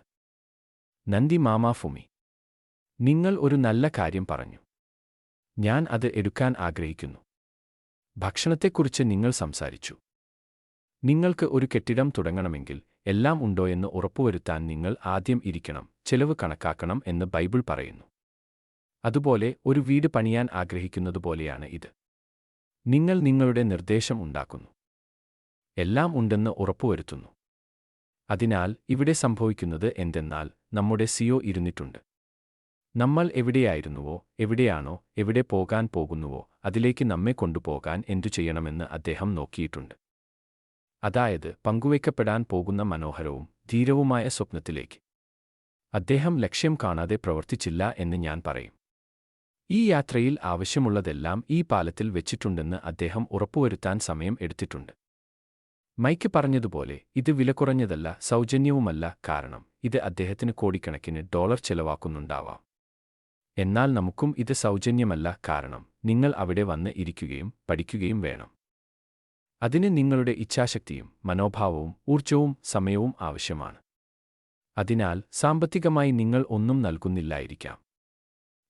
നന്ദി മാമാ ഫുമി. നിങ്ങൾ ഒരു നല്ല കാര്യം പറഞ്ഞു. ഞാൻ അത് എടുക്കാൻ ആഗ്രഹിക്കുന്നു. ഭക്ഷണത്തെക്കുറിച്ച് നിങ്ങൾ സംസാരിച്ചു. നിങ്ങൾക്ക് ഒരു കെട്ടിടം തുടങ്ങണമെങ്കിൽ എല്ലാം ഉണ്ടോയെന്ന് ഉറപ്പുവരുത്താൻ നിങ്ങൾ ആദ്യം ഇരിക്കണം, ചെലവ് കണക്കാക്കണം എന്ന് ബൈബിൾ പറയുന്നു. അതുപോലെ ഒരു വീട് പണിയാൻ ആഗ്രഹിക്കുന്നതുപോലെയാണ് ഇത്. നിങ്ങൾ നിങ്ങളുടെ നിർദ്ദേശം ഉണ്ടാക്കുന്നു. എല്ലാം ഉണ്ടെന്ന് ഉറപ്പുവരുത്തുന്നു. അതിനാൽ ഇവിടെ സംഭവിക്കുന്നത് എന്തെന്നാൽ നമ്മുടെ CEO ഇരുന്നിട്ടുണ്ട്. നമ്മൾ എവിടെയായിരുന്നുവോ, എവിടെയാണോ, എവിടെ പോകാൻ പോകുന്നുവോ അതിലേക്ക് നമ്മെ കൊണ്ടുപോകാൻ എന്തു ചെയ്യണമെന്ന് അദ്ദേഹം നോക്കിയിട്ടുണ്ട്. അതായത് പങ്കുവയ്ക്കപ്പെടാൻ പോകുന്ന മനോഹരവും ധീരവുമായ സ്വപ്നത്തിലേക്ക്. അദ്ദേഹം ലക്ഷ്യം കാണാതെ പ്രവർത്തിച്ചില്ല എന്ന് ഞാൻ പറയും. ഈ യാത്രയിൽ ആവശ്യമുള്ളതെല്ലാം ഈ പാലത്തിൽ വെച്ചിട്ടുണ്ടെന്ന് അദ്ദേഹം ഉറപ്പുവരുത്താൻ സമയം എടുത്തിട്ടുണ്ട്. മൈക്ക് പറഞ്ഞതുപോലെ ഇത് വിലകുറഞ്ഞതല്ല, സൗജന്യവുമല്ല. കാരണം ഇത് അദ്ദേഹത്തിന് കോടിക്കണക്കിന് ഡോളർ ചെലവാക്കുന്നുണ്ടാവാം. എന്നാൽ നമുക്കും ഇത് സൗജന്യമല്ല. കാരണം നിങ്ങൾ അവിടെ വന്ന് ഇരിക്കുകയും പഠിക്കുകയും വേണം. അതിന് നിങ്ങളുടെ ഇച്ഛാശക്തിയും മനോഭാവവും ഊർജ്ജവും സമയവും ആവശ്യമാണ്. അതിനാൽ സാമ്പത്തികമായി നിങ്ങൾ ഒന്നും നൽകുന്നില്ലായിരിക്കാം.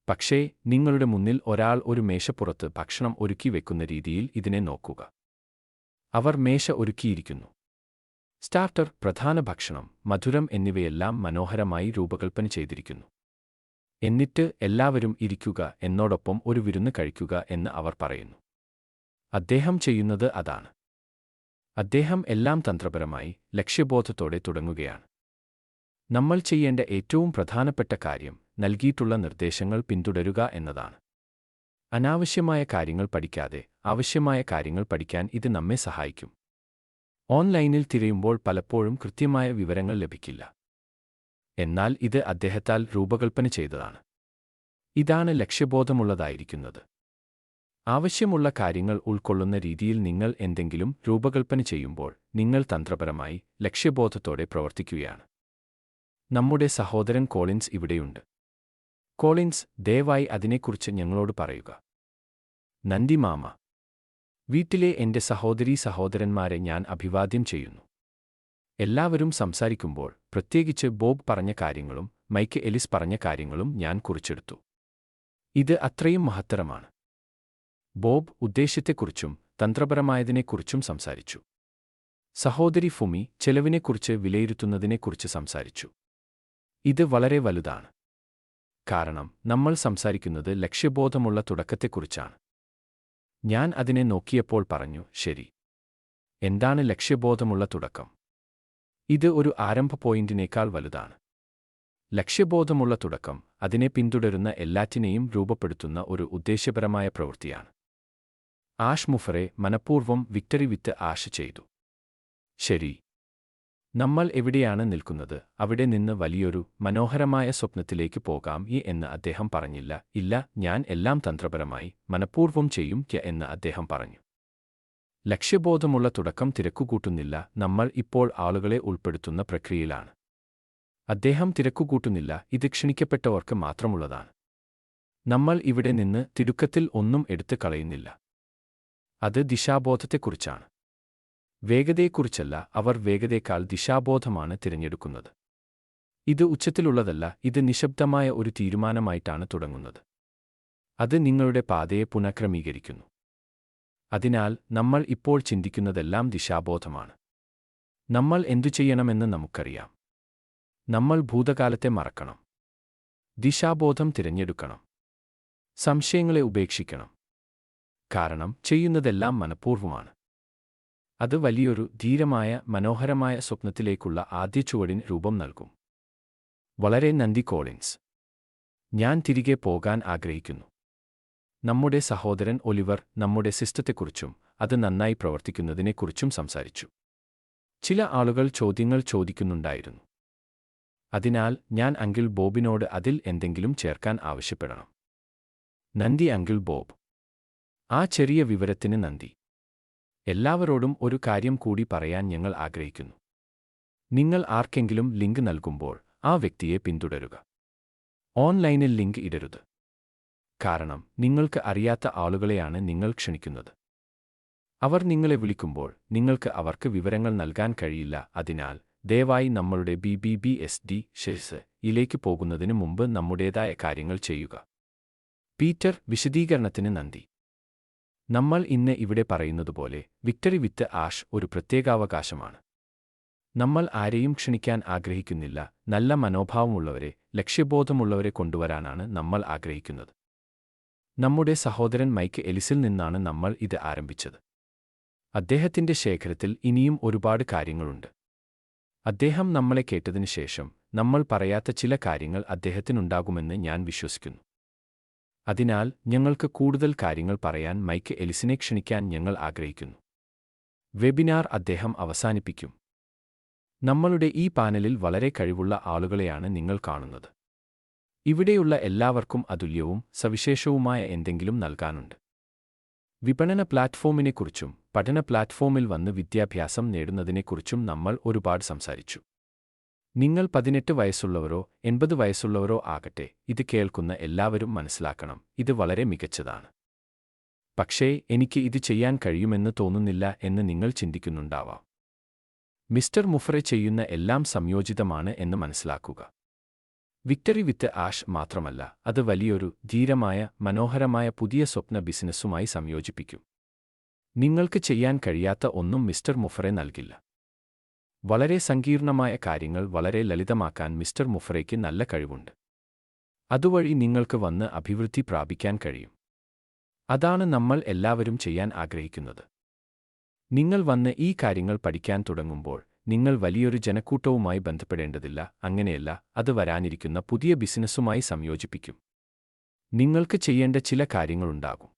പക്ഷേ നിങ്ങളുടെ മുന്നിൽ ഒരാൾ ഒരു മേശപ്പുറത്ത് ഭക്ഷണം ഒരുക്കി വെക്കുന്ന രീതിയിൽ ഇതിനെ നോക്കുക. അവർ മേശ ഒരുക്കിയിരിക്കുന്നു. സ്റ്റാർട്ടർ, പ്രധാന ഭക്ഷണം, മധുരം എന്നിവയെല്ലാം മനോഹരമായി രൂപകൽപ്പന ചെയ്തിരിക്കുന്നു. എന്നിട്ട് എല്ലാവരും ഇരിക്കുക, എന്നോടൊപ്പം ഒരു വിരുന്ന് കഴിക്കുക എന്ന് അവർ പറയുന്നു. അദ്ദേഹം ചെയ്യുന്നത് അതാണ്. അദ്ദേഹം എല്ലാം തന്ത്രപരമായി, ലക്ഷ്യബോധത്തോടെ തുടങ്ങുകയാണ്. നമ്മൾ ചെയ്യേണ്ട ഏറ്റവും പ്രധാനപ്പെട്ട കാര്യം നൽകിയിട്ടുള്ള നിർദ്ദേശങ്ങൾ പിന്തുടരുക എന്നതാണ്. അനാവശ്യമായ കാര്യങ്ങൾ പഠിക്കാതെ ആവശ്യമായ കാര്യങ്ങൾ പഠിക്കാൻ ഇത് നമ്മെ സഹായിക്കും. ഓൺലൈനിൽ തിരയുമ്പോൾ പലപ്പോഴും കൃത്യമായ വിവരങ്ങൾ ലഭിക്കില്ല. എന്നാൽ ഇത് അദ്ദേഹത്താൽ രൂപകൽപ്പന ചെയ്തതാണ്. ഇതാണ് ലക്ഷ്യബോധമുള്ളതായിരിക്കുന്നത്. ആവശ്യമുള്ള കാര്യങ്ങൾ ഉൾക്കൊള്ളുന്ന രീതിയിൽ നിങ്ങൾ എന്തെങ്കിലും രൂപകൽപ്പന ചെയ്യുമ്പോൾ നിങ്ങൾ തന്ത്രപരമായി, ലക്ഷ്യബോധത്തോടെ പ്രവർത്തിക്കുകയാണ്. നമ്മുടെ സഹോദരൻ കോളിൻസ് ഇവിടെയുണ്ട്. കോളിൻസ്, ദയവായി അതിനെക്കുറിച്ച് ഞങ്ങളോട് പറയുക. നന്ദി മാമ. വീട്ടിലെ എന്റെ സഹോദരന്മാരെ ഞാൻ അഭിവാദ്യം ചെയ്യുന്നു. എല്ലാവരും സംസാരിക്കുമ്പോൾ, പ്രത്യേകിച്ച് ബോബ് പറഞ്ഞ കാര്യങ്ങളും മൈക്ക് എലിസ് പറഞ്ഞ കാര്യങ്ങളും ഞാൻ കുറിച്ചെടുത്തു. ഇത് അത്രയും മഹത്തരമാണ്. ബോബ് ഉദ്ദേശ്യത്തെക്കുറിച്ചും തന്ത്രപരമായതിനെക്കുറിച്ചും സംസാരിച്ചു. സഹോദരി ഫുമി ചെലവിനെക്കുറിച്ച് വിലയിരുത്തുന്നതിനെക്കുറിച്ച് സംസാരിച്ചു. ഇത് വളരെ വലുതാണ്. കാരണം നമ്മൾ സംസാരിക്കുന്നത് ലക്ഷ്യബോധമുള്ള തുടക്കത്തെക്കുറിച്ചാണ്. ഞാൻ അതിനെ നോക്കിയപ്പോൾ പറഞ്ഞു, ശരി, എന്താണ് ലക്ഷ്യബോധമുള്ള തുടക്കം? ഇത് ഒരു ആരംഭ പോയിന്റിനേക്കാൾ വലുതാണ്. ലക്ഷ്യബോധമുള്ള തുടക്കം അതിനെ പിന്തുടരുന്ന എല്ലാറ്റിനെയും രൂപപ്പെടുത്തുന്ന ഒരു ഉദ്ദേശ്യപരമായ പ്രവൃത്തിയാണ്. ആഷ് മുഫറെ മനഃപൂർവ്വം വിക്ടറി വിത്ത് ആഷ് ചെയ്തു. ശരി, നമ്മൾ എവിടെയാണ് നിൽക്കുന്നത്, അവിടെ നിന്ന് വലിയൊരു മനോഹരമായ സ്വപ്നത്തിലേക്ക് പോകാം എന്ന് അദ്ദേഹം പറഞ്ഞില്ല. ഇല്ല, ഞാൻ എല്ലാം തന്ത്രപരമായി മനഃപൂർവ്വം ചെയ്യും എന്ന് അദ്ദേഹം പറഞ്ഞു. ലക്ഷ്യബോധമുള്ള തുടക്കം തിരക്കുകൂട്ടുന്നില്ല, നമ്മൾ ഇപ്പോൾ ആളുകളെ ഉൾപ്പെടുത്തുന്ന പ്രക്രിയയിലാണ്. അദ്ദേഹം തിരക്കുകൂട്ടുന്നില്ല, ഇത് ക്ഷണിക്കപ്പെട്ടവർക്ക് മാത്രമുള്ളതാണ്. നമ്മൾ ഇവിടെ നിന്ന് തിടുക്കത്തിൽ ഒന്നും എടുത്തു കളയുന്നില്ല. അത് ദിശാബോധത്തെക്കുറിച്ചാണ്. വേഗതയെക്കുറിച്ചല്ല, അവർ വേഗതയേക്കാൾ ദിശാബോധമാണ് തിരഞ്ഞെടുക്കുന്നത്. ഇത് ഉച്ചത്തിലുള്ളതല്ല, ഇത് നിശബ്ദമായ ഒരു തീരുമാനമായിട്ടാണ് തുടങ്ങുന്നത്. അത് നിങ്ങളുടെ പാതയെ പുനഃക്രമീകരിക്കുന്നു. അതിനാൽ നമ്മൾ ഇപ്പോൾ ചിന്തിക്കുന്നതെല്ലാം ദിശാബോധമാണ്. നമ്മൾ എന്തു ചെയ്യണമെന്ന് നമുക്കറിയാം. നമ്മൾ ഭൂതകാലത്തെ മറക്കണം. ദിശാബോധം തിരഞ്ഞെടുക്കണം. സംശയങ്ങളെ ഉപേക്ഷിക്കണം. കാരണം ചെയ്യുന്നതെല്ലാം മനഃപൂർവ്വമാണ്. അത് വലിയൊരു ധീരമായ മനോഹരമായ സ്വപ്നത്തിലേക്കുള്ള ആദ്യ ചുവടിന് രൂപം നൽകും. വളരെ നന്ദി കോളിൻസ്. ഞാൻ തിരികെ പോകാൻ ആഗ്രഹിക്കുന്നു. നമ്മുടെ സഹോദരൻ ഒലിവർ നമ്മുടെ സിസ്റ്റത്തെക്കുറിച്ചും അത് നന്നായി പ്രവർത്തിക്കുന്നതിനെക്കുറിച്ചും സംസാരിച്ചു. ചില ആളുകൾ ചോദ്യങ്ങൾ ചോദിക്കുന്നുണ്ടായിരുന്നു. അതിനാൽ ഞാൻ അങ്കിൾ ബോബിനോട് അതിൽ എന്തെങ്കിലും ചേർക്കാൻ ആവശ്യപ്പെടണം. നന്ദി അങ്കിൾ ബോബ്. ആ ചെറിയ വിവരത്തിന് നന്ദി. എല്ലാവരോടും ഒരു കാര്യം കൂടി പറയാൻ ഞങ്ങൾ ആഗ്രഹിക്കുന്നു. നിങ്ങൾ ആർക്കെങ്കിലും ലിങ്ക് നൽകുമ്പോൾ ആ വ്യക്തിയെ പിന്തുടരുക. ഓൺലൈനിൽ ലിങ്ക് ഇടരുത്. കാരണം നിങ്ങൾക്ക് അറിയാത്ത ആളുകളെയാണ് നിങ്ങൾ ക്ഷണിക്കുന്നത്. അവർ നിങ്ങളെ വിളിക്കുമ്പോൾ നിങ്ങൾക്ക് അവർക്ക് വിവരങ്ങൾ നൽകാൻ കഴിയില്ല. അതിനാൽ ദയവായി നമ്മളുടെ BBBSD യിലേക്ക് പോകുന്നതിന് മുമ്പ് നമ്മുടേതായ കാര്യങ്ങൾ ചെയ്യുക. പീറ്റർ, വിശദീകരണത്തിന് നന്ദി. നമ്മൾ ഇന്ന് ഇവിടെ പറയുന്നതുപോലെ വിക്ടറി വിത്ത് ആഷ് ഒരു പ്രത്യേകാവകാശമാണ്. നമ്മൾ ആരെയും ക്ഷണിക്കാൻ ആഗ്രഹിക്കുന്നില്ല, നല്ല മനോഭാവമുള്ളവരെ, ലക്ഷ്യബോധമുള്ളവരെ കൊണ്ടുവരാനാണ് നമ്മൾ ആഗ്രഹിക്കുന്നത്. നമ്മുടെ സഹോദരൻ മൈക്ക് എലിസിൽ നിന്നാണ് നമ്മൾ ഇത് ആരംഭിച്ചത്. അദ്ദേഹത്തിന്റെ ശേഖരത്തിൽ ഇനിയും ഒരുപാട് കാര്യങ്ങളുണ്ട്. അദ്ദേഹം നമ്മളെ കേട്ടതിനു ശേഷം നമ്മൾ പറയാത്ത ചില കാര്യങ്ങൾ അദ്ദേഹത്തിനുണ്ടാകുമെന്ന് ഞാൻ വിശ്വസിക്കുന്നു. അതിനാൽ ഞങ്ങൾക്ക് കൂടുതൽ കാര്യങ്ങൾ പറയാൻ മൈക്ക് എലിസിനെ ക്ഷണിക്കാൻ ഞങ്ങൾ ആഗ്രഹിക്കുന്നു. വെബിനാർ അദ്ദേഹം അവസാനിപ്പിക്കും. നമ്മളുടെ ഈ പാനലിൽ വളരെ കഴിവുള്ള ആളുകളെയാണ് നിങ്ങൾ കാണുന്നത്. ഇവിടെയുള്ള എല്ലാവർക്കും അതുല്യവും സവിശേഷവുമായ എന്തെങ്കിലും നൽകാനുണ്ട്. വിപണന പ്ലാറ്റ്ഫോമിനെക്കുറിച്ചും പഠന പ്ലാറ്റ്ഫോമിൽ വന്ന് വിദ്യാഭ്യാസം നേടുന്നതിനെക്കുറിച്ചും നമ്മൾ ഒരുപാട് സംസാരിച്ചു. നിങ്ങൾ 18 വയസ്സുള്ളവരോ 80 വയസ്സുള്ളവരോ ആകട്ടെ, ഇത് കേൾക്കുന്ന എല്ലാവരും മനസ്സിലാക്കണം, ഇത് വളരെ മികച്ചതാണ്. പക്ഷേ എനിക്ക് ഇത് ചെയ്യാൻ കഴിയുമെന്ന് തോന്നുന്നില്ല എന്ന് നിങ്ങൾ ചിന്തിക്കുന്നുണ്ടാവാം. മിസ്റ്റർ മുഫറെ ചെയ്യുന്ന എല്ലാം സംയോജിതമാണ് എന്ന് മനസ്സിലാക്കുക. വിക്ടറി വിത്ത് ആഷ് മാത്രമല്ല, അത് വലിയൊരു ധീരമായ മനോഹരമായ പുതിയ സ്വപ്ന ബിസിനസ്സുമായി സംയോജിപ്പിക്കും. നിങ്ങൾക്ക് ചെയ്യാൻ കഴിയാത്ത ഒന്നും മിസ്റ്റർ മുഫറെ നൽകില്ല. വളരെ സങ്കീർണമായ കാര്യങ്ങൾ വളരെ ലളിതമാക്കാൻ മിസ്റ്റർ മുഫറയ്ക്ക് നല്ല കഴിവുണ്ട്. അതുവഴി നിങ്ങൾക്ക് വന്ന് അഭിവൃദ്ധി പ്രാപിക്കാൻ കഴിയും. അതാണ് നമ്മൾ എല്ലാവരും ചെയ്യാൻ ആഗ്രഹിക്കുന്നത്. നിങ്ങൾ വന്ന് ഈ കാര്യങ്ങൾ പഠിക്കാൻ തുടങ്ങുമ്പോൾ നിങ്ങൾ വലിയൊരു ജനക്കൂട്ടവുമായി ബന്ധപ്പെടേണ്ടതില്ല. അങ്ങനെയല്ല, അത് വരാനിരിക്കുന്ന പുതിയ ബിസിനസ്സുമായി സംയോജിപ്പിക്കും. നിങ്ങൾക്ക് ചെയ്യേണ്ട ചില കാര്യങ്ങളുണ്ടാകും.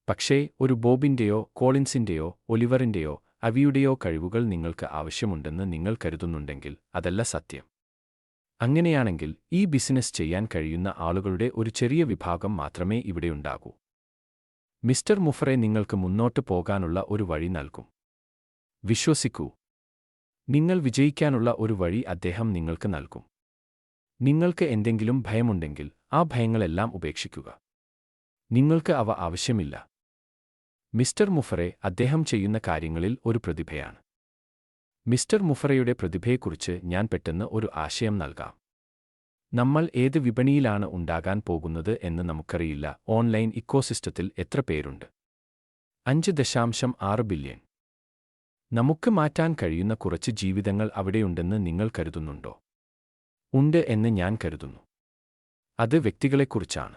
പക്ഷേ ഒരു ബോബിന്റെയോ കോളിൻസിന്റെയോ ഒലിവറിന്റെയോ അവിയുടെയോ കഴിവുകൾ നിങ്ങൾക്ക് ആവശ്യമുണ്ടെന്ന് നിങ്ങൾ കരുതുന്നുണ്ടെങ്കിൽ അതല്ല സത്യം. അങ്ങനെയാണെങ്കിൽ ഈ ബിസിനസ് ചെയ്യാൻ കഴിയുന്ന ആളുകളുടെ ഒരു ചെറിയ വിഭാഗം മാത്രമേ ഇവിടെയുണ്ടാകൂ. മിസ്റ്റർ മുഫറെ നിങ്ങൾക്ക് മുന്നോട്ട് പോകാനുള്ള ഒരു വഴി നൽകും. വിശ്വസിക്കൂ, നിങ്ങൾ വിജയിക്കാനുള്ള ഒരു വഴി അദ്ദേഹം നിങ്ങൾക്ക് നൽകും. നിങ്ങൾക്ക് എന്തെങ്കിലും ഭയമുണ്ടെങ്കിൽ ആ ഭയങ്ങളെല്ലാം ഉപേക്ഷിക്കുക. നിങ്ങൾക്ക് അവ ആവശ്യമില്ല. മിസ്റ്റർ മുഫറെ അദ്ദേഹം ചെയ്യുന്ന കാര്യങ്ങളിൽ ഒരു പ്രതിഭയാണ്. മിസ്റ്റർ മുഫറയുടെ പ്രതിഭയെക്കുറിച്ച് ഞാൻ പെട്ടെന്ന് ഒരു ആശയം നൽകാം. നമ്മൾ ഏത് വിപണിയിലാണ് ഉണ്ടാകാൻ പോകുന്നത് എന്ന് നമുക്കറിയില്ല. ഓൺലൈൻ ഇക്കോസിസ്റ്റത്തിൽ എത്ര പേരുണ്ട്? 5.6 ബില്യൺ. നമുക്ക് മാറ്റാൻ കഴിയുന്ന കുറച്ച് ജീവിതങ്ങൾ അവിടെയുണ്ടെന്ന് നിങ്ങൾ കരുതുന്നുണ്ടോ? ഉണ്ട് എന്ന് ഞാൻ കരുതുന്നു. അത് വ്യക്തികളെക്കുറിച്ചാണ്.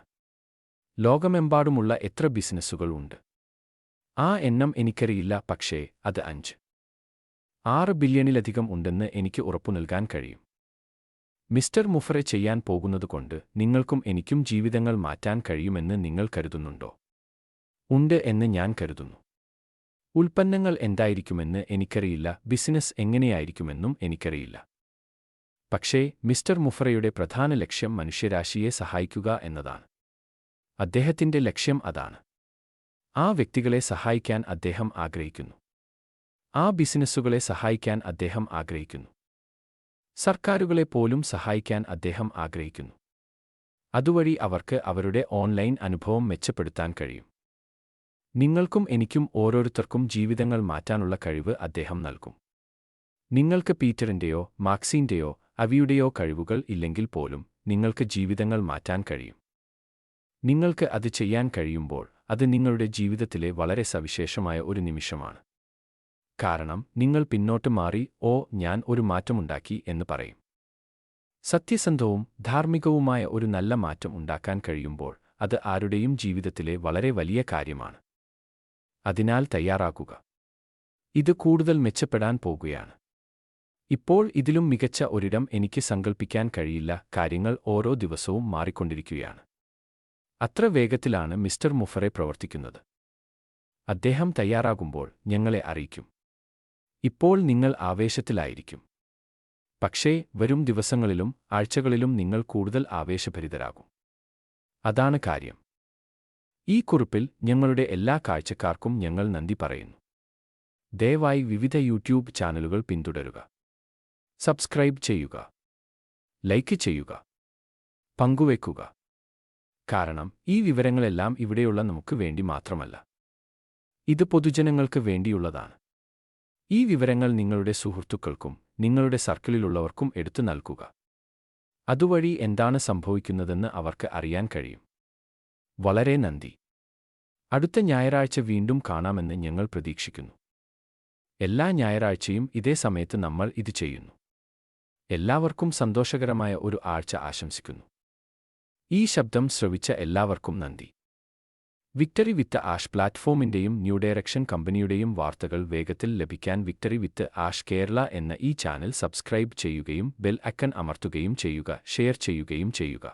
ലോകമെമ്പാടുമുള്ള എത്ര ബിസിനസ്സുകൾ ഉണ്ട്? ആ എണ്ണം എനിക്കറിയില്ല, പക്ഷേ അത് 5-6 ബില്യണിലധികം ഉണ്ടെന്ന് എനിക്ക് ഉറപ്പു നൽകാൻ കഴിയും. മിസ്റ്റർ മുഫറെ ചെയ്യാൻ പോകുന്നതുകൊണ്ട് നിങ്ങൾക്കും എനിക്കും ജീവിതങ്ങൾ മാറ്റാൻ കഴിയുമെന്ന് നിങ്ങൾ കരുതുന്നുണ്ടോ? ഉണ്ട് എന്ന് ഞാൻ കരുതുന്നു. ഉൽപ്പന്നങ്ങൾ എന്തായിരിക്കുമെന്ന് എനിക്കറിയില്ല, ബിസിനസ് എങ്ങനെയായിരിക്കുമെന്നും എനിക്കറിയില്ല. പക്ഷേ മിസ്റ്റർ മുഫറയുടെ പ്രധാന ലക്ഷ്യം മനുഷ്യരാശിയെ സഹായിക്കുക എന്നതാണ്. അദ്ദേഹത്തിന്റെ ലക്ഷ്യം അതാണ്. ആ വ്യക്തികളെ സഹായിക്കാൻ അദ്ദേഹം ആഗ്രഹിക്കുന്നു. ആ ബിസിനസ്സുകളെ സഹായിക്കാൻ അദ്ദേഹം ആഗ്രഹിക്കുന്നു. സർക്കാരുകളെ പോലും സഹായിക്കാൻ അദ്ദേഹം ആഗ്രഹിക്കുന്നു. അതുവഴി അവർക്ക് അവരുടെ ഓൺലൈൻ അനുഭവം മെച്ചപ്പെടുത്താൻ കഴിയും. നിങ്ങൾക്കും എനിക്കും ഓരോരുത്തർക്കും ജീവിതങ്ങൾ മാറ്റാനുള്ള കഴിവ് അദ്ദേഹം നൽകും. നിങ്ങൾക്ക് പീറ്ററിന്റെയോ മാക്സിന്റെയോ അവിയുടെയോ കഴിവുകൾ ഇല്ലെങ്കിൽ പോലും നിങ്ങൾക്ക് ജീവിതങ്ങൾ മാറ്റാൻ കഴിയും. നിങ്ങൾക്ക് അത് ചെയ്യാൻ കഴിയുമ്പോൾ അത് നിങ്ങളുടെ ജീവിതത്തിലെ വളരെ സവിശേഷമായ ഒരു നിമിഷമാണ്. കാരണം നിങ്ങൾ പിന്നോട്ട് മാറി "ഓ, ഞാൻ ഒരു മാറ്റമുണ്ടാക്കി" എന്ന് പറയും. സത്യസന്ധവും ധാർമ്മികവുമായ ഒരു നല്ല മാറ്റം ഉണ്ടാക്കാൻ കഴിയുമ്പോൾ അത് ആരുടെയും ജീവിതത്തിലെ വളരെ വലിയ കാര്യമാണ്. അതിനാൽ തയ്യാറാകുക. ഇത് കൂടുതൽ മെച്ചപ്പെടാൻ പോകുകയാണ്. ഇപ്പോൾ ഇതിലും മികച്ച ഒരിടം എനിക്ക് സങ്കൽപ്പിക്കാൻ കഴിയില്ല. കാര്യങ്ങൾ ഓരോ ദിവസവും മാറിക്കൊണ്ടിരിക്കുകയാണ്. അത്ര വേഗത്തിലാണ് മിസ്റ്റർ മുഫറെ പ്രവർത്തിക്കുന്നത്. അദ്ദേഹം തയ്യാറാകുമ്പോൾ ഞങ്ങളെ അറിയിക്കും. ഇപ്പോൾ നിങ്ങൾ ആവേശത്തിലായിരിക്കും. പക്ഷേ വരും ദിവസങ്ങളിലും ആഴ്ചകളിലും നിങ്ങൾ കൂടുതൽ ആവേശഭരിതരാകും. അതാണ് കാര്യം. ഈ കുറിപ്പിൽ ഞങ്ങളുടെ എല്ലാ കാഴ്ചക്കാർക്കും ഞങ്ങൾ നന്ദി പറയുന്നു. ദയവായി വിവിധ യൂട്യൂബ് ചാനലുകൾ പിന്തുടരുക. സബ്സ്ക്രൈബ് ചെയ്യുക. ലൈക്ക് ചെയ്യുക. പങ്കുവെക്കുക. കാരണം ഈ വിവരങ്ങളെല്ലാം ഇവിടെയുള്ള നമുക്ക് വേണ്ടി മാത്രമല്ല. ഇത് പൊതുജനങ്ങൾക്ക് വേണ്ടിയുള്ളതാണ്. ഈ വിവരങ്ങൾ നിങ്ങളുടെ സുഹൃത്തുക്കൾക്കും നിങ്ങളുടെ സർക്കിളിലുള്ളവർക്കും എടുത്തു നൽകുക. അതുവഴി എന്താണ് സംഭവിക്കുന്നതെന്ന് അവർക്ക് അറിയാൻ കഴിയും. വളരെ നന്ദി. അടുത്ത ഞായറാഴ്ച വീണ്ടും കാണാമെന്ന് ഞങ്ങൾ പ്രതീക്ഷിക്കുന്നു. എല്ലാ ഞായറാഴ്ചയും ഇതേ സമയത്ത് നമ്മൾ ഇത് ചെയ്യുന്നു. എല്ലാവർക്കും സന്തോഷകരമായ ഒരു ആഴ്ച ആശംസിക്കുന്നു. ഈ ശബ്ദം ശ്രവിച്ച എല്ലാവർക്കും നന്ദി. വിക്ടറി വിത്ത് ആഷ് പ്ലാറ്റ്ഫോമിന്റെയും ന്യൂ ഡയറക്ഷൻ കമ്പനിയുടെയും വാർത്തകൾ വേഗത്തിൽ ലഭിക്കാൻ വിക്ടറി വിത്ത് ആഷ് കേരള എന്ന ഈ ചാനൽ സബ്സ്ക്രൈബ് ചെയ്യുകയും ബെൽ ഐക്കൺ അമർത്തുകയും ചെയ്യുക. ഷെയർ ചെയ്യുകയും ചെയ്യുക.